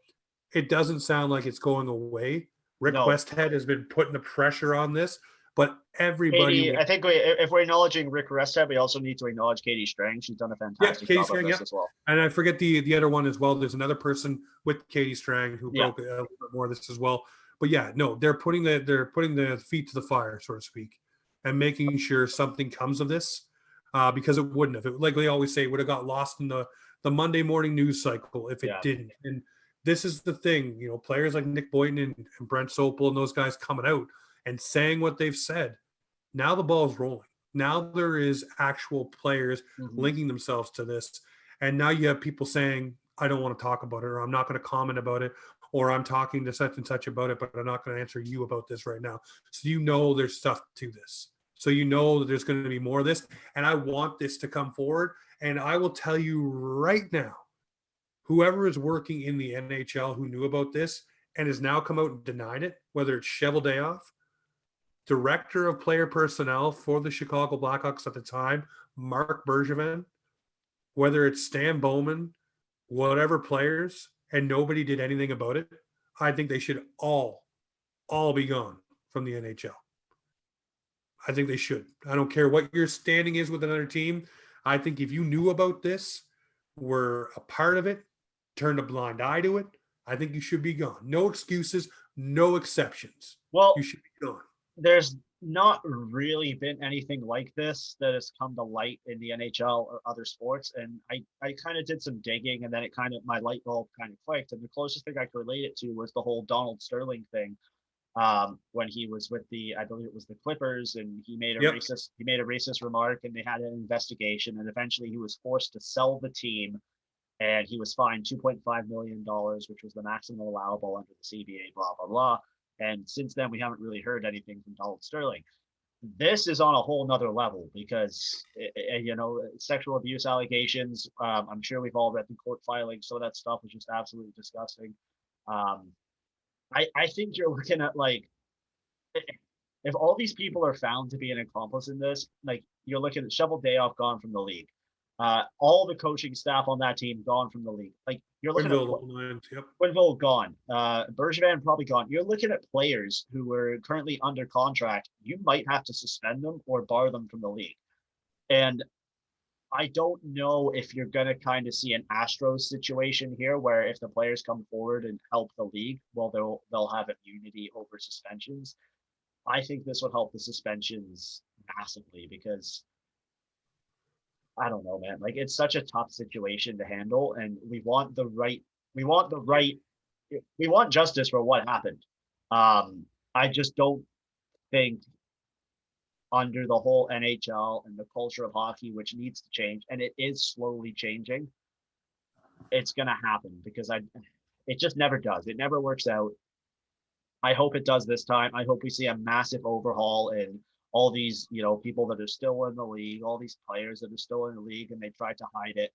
it doesn't sound like it's going away. Rick Westhead has been putting the pressure on this, but everybody. I think if we're acknowledging Rick Westhead, we also need to acknowledge Katie Strang. She's done a fantastic job of this as well. And I forget the other one as well. There's another person with Katie Strang who broke a little bit more of this as well. But they're putting the feet to the fire, so to speak, and making sure something comes of this, because it wouldn't have. Like they always say, it would have got lost in the Monday morning news cycle if it didn't. And this is the thing, players like Nick Boynton and Brent Sopel and those guys coming out and saying what they've said. Now the ball's rolling. Now there is actual players linking themselves to this. And now you have people saying, I don't want to talk about it, or I'm not going to comment about it, or I'm talking to such and such about it, but I'm not going to answer you about this right now. So there's stuff to this. So that there's going to be more of this. And I want this to come forward. And I will tell you right now, whoever is working in the NHL who knew about this and has now come out and denied it, whether it's Cheveldayoff, director of player personnel for the Chicago Blackhawks at the time, Mark Bergevin, whether it's Stan Bowman, whatever players, and nobody did anything about it, I think they should all be gone from the NHL. I think they should. I don't care what your standing is with another team. I think if you knew about this, were a part of it, turned a blind eye to it, I think you should be gone. No excuses, no exceptions. Well, you should be gone. There's not really been anything like this that has come to light in the NHL or other sports. And I kind of did some digging, and then my light bulb kind of clicked. And the closest thing I could relate it to was the whole Donald Sterling thing. When he was with I believe it was the Clippers, and he made a racist remark, and they had an investigation, and eventually he was forced to sell the team, and he was fined $2.5 million, which was the maximum allowable under the CBA, blah, blah, blah. And since then, we haven't really heard anything from Donald Sterling. This is on a whole nother level, because, sexual abuse allegations, I'm sure we've all read the court filings. So that stuff is just absolutely disgusting. I think you're looking at, if all these people are found to be an accomplice in this, you're looking at Cheveldayoff gone from the league. All the coaching staff on that team gone from the league. You're looking at Quenneville gone. Bergevin probably gone. You're looking at players who are currently under contract. You might have to suspend them or bar them from the league. And I don't know if you're going to kind of see an Astros situation here, where if the players come forward and help the league, well, they'll have immunity over suspensions. I think this would help the suspensions massively, because I don't know, man. It's such a tough situation to handle, and we want justice for what happened. I just don't think, under the whole NHL and the culture of hockey, which needs to change, and it is slowly changing, it's going to happen, because It just never does. It never works out. I hope it does this time. I hope we see a massive overhaul in all these, people that are still in the league, all these players that are still in the league, and they tried to hide it.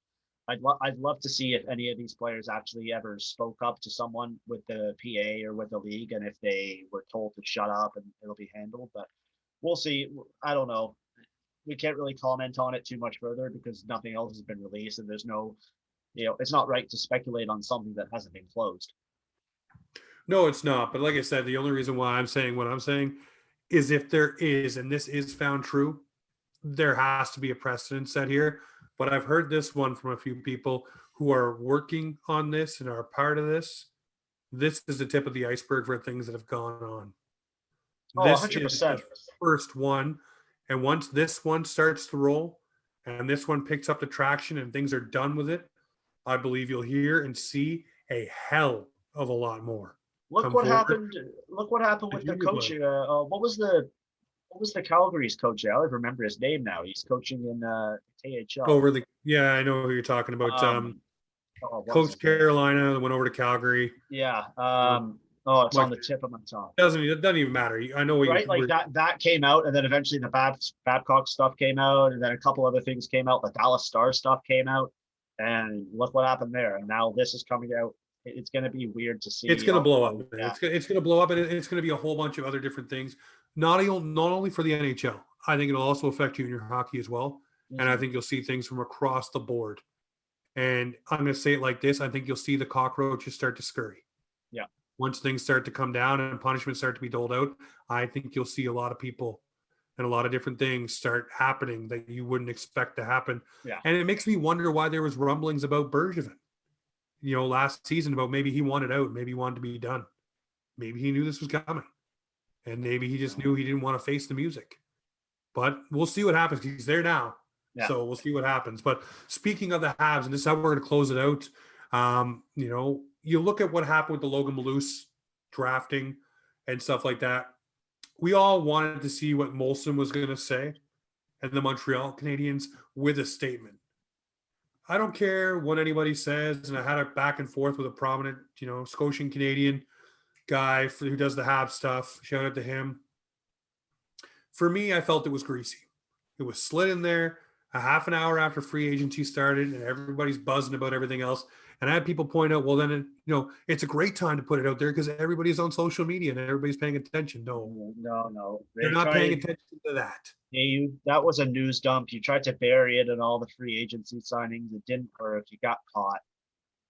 I'd love to see if any of these players actually ever spoke up to someone with the PA or with the league, and if they were told to shut up and it'll be handled. But we'll see. I don't know. We can't really comment on it too much further because nothing else has been released, and there's no, it's not right to speculate on something that hasn't been closed. No, it's not. But like I said, the only reason why I'm saying what I'm saying is if there is, and this is found true, there has to be a precedent set here. But I've heard this one from a few people who are working on this and are part of this. This is the tip of the iceberg for things that have gone on. Oh, this 100%. is the first one. And once this one starts to roll and this one picks up the traction and things are done with it, I believe you'll hear and see a hell of a lot more. Look what happened with the coach. What was the Calgary's coach? I don't remember his name now. He's coaching in KHL. I know who you're talking about. Coach Carolina that went over to Calgary. Yeah. It's on the tip of my tongue. It doesn't even matter. I know what right. Like that came out, and then eventually the Babcock stuff came out, and then a couple other things came out. The Dallas Stars stuff came out, and look what happened there. And now this is coming out. It's going to be weird to see. It's going to blow up. Yeah. It's going to blow up, and it's going to be a whole bunch of other different things. Not only for the NHL. I think it'll also affect junior hockey as well. Mm-hmm. And I think you'll see things from across the board. And I'm going to say it like this. I think you'll see the cockroaches start to scurry. Yeah. Once things start to come down and punishments start to be doled out, I think you'll see a lot of people and a lot of different things start happening that you wouldn't expect to happen. Yeah. And it makes me wonder why there was rumblings about Bergevin, last season about maybe he wanted out, maybe he wanted to be done. Maybe he knew this was coming. And maybe he just knew he didn't want to face the music. But we'll see what happens. He's there now. Yeah. So we'll see what happens. But speaking of the Habs, and this is how we're going to close it out, you look at what happened with the Logan Malous drafting and stuff like that. We all wanted to see what Molson was going to say and the Montreal Canadiens with a statement. I don't care what anybody says, and I had a back and forth with a prominent, Scotian Canadian guy who does the Habs stuff. Shout out to him. For me, I felt it was greasy. It was slid in there a half an hour after free agency started, and everybody's buzzing about everything else. And I had people point out, well, then, it's a great time to put it out there because everybody's on social media and everybody's paying attention. No. They're not paying attention to that. Yeah, that was a news dump. You tried to bury it in all the free agency signings. It didn't work. You got caught.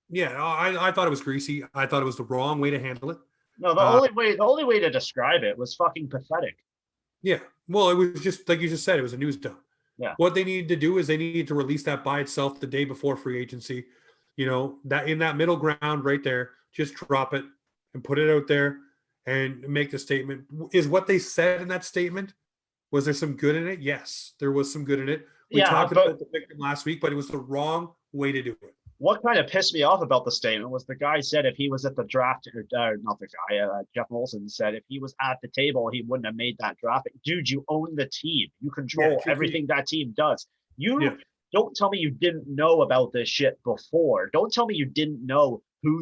Yeah, I thought it was greasy. I thought it was the wrong way to handle it. No, the only way to describe it was fucking pathetic. Yeah. Well, it was just like you just said, it was a news dump. Yeah. What they needed to do is they needed to release that by itself the day before free agency. That in that middle ground right there, just drop it and put it out there and make the statement. Is what they said in that statement, was there some good in it? Yes, there was some good in it. We talked about the victim last week, but it was the wrong way to do it. What kind of pissed me off about the statement was the guy said if he was at the draft, not the guy, Jeff Molson said if he was at the table, he wouldn't have made that draft. Dude, you own the team. You control everything that team does. Don't tell me you didn't know about this shit before. Don't tell me you didn't know who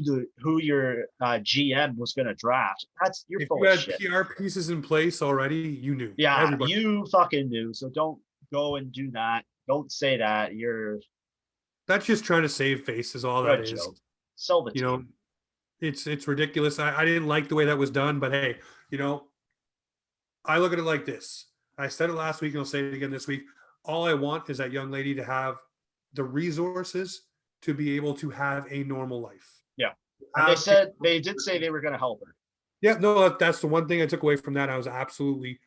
your GM was going to draft. You're full of shit. If you had PR pieces in place already, you knew. Yeah, everybody. You fucking knew. So don't go and do that. Don't say that. That's just trying to save face is all that is. Joke. Sell the team. It's ridiculous. I didn't like the way that was done, but hey, I look at it like this. I said it last week and I'll say it again this week. All I want is that young lady to have the resources to be able to have a normal life. Yeah. And they did say they were going to help her. Yeah, no, that's the one thing I took away from that. I was absolutely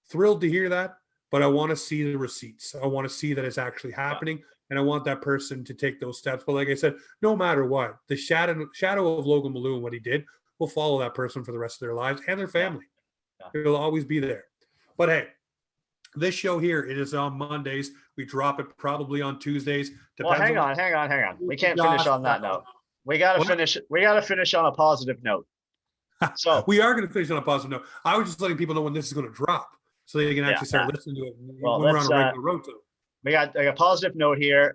thrilled to hear that, but I want to see the receipts. I want to see that it's actually happening. Yeah. And I want that person to take those steps. But like I said, no matter what, the shadow of Logan Malou and what he did will follow that person for the rest of their lives and their family. Yeah. It'll always be there. But hey, this show here, it is on Mondays. We drop it probably on Tuesdays. Well, hang on. We can't finish on that note. We gotta finish on a positive note. So we are going to finish on a positive note. I was just letting people know when this is going to drop, so they can actually start listening to it when we're on a regular road to. we got a positive note here.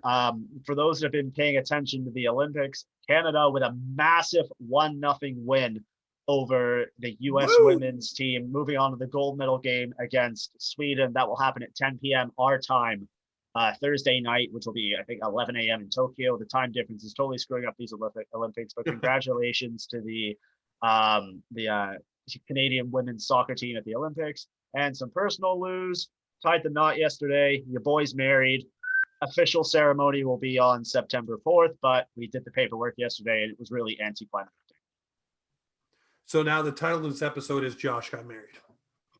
For those that have been paying attention to the Olympics, Canada with a massive 1-0 win over the U.S. Woo! women's team, moving on to the gold medal game against Sweden. That will happen at 10 p.m. our time Thursday night, which will be, I think, 11 a.m. in Tokyo. The time difference is totally screwing up these Olympics, but congratulations to the Canadian women's soccer team at the Olympics. And some personal news, tied the knot yesterday. Your boy's married. Official ceremony will be on September 4th, but we did the paperwork yesterday and it was really anticlimactic. So now the title of this episode is Josh got married.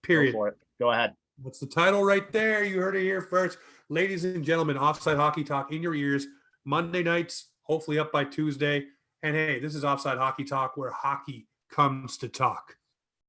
Period. Go for it. Go ahead. That's the title right there. You heard it here first. Ladies and gentlemen, Offside Hockey Talk in your ears. Monday nights, hopefully up by Tuesday. And hey, this is Offside Hockey Talk where hockey comes to talk.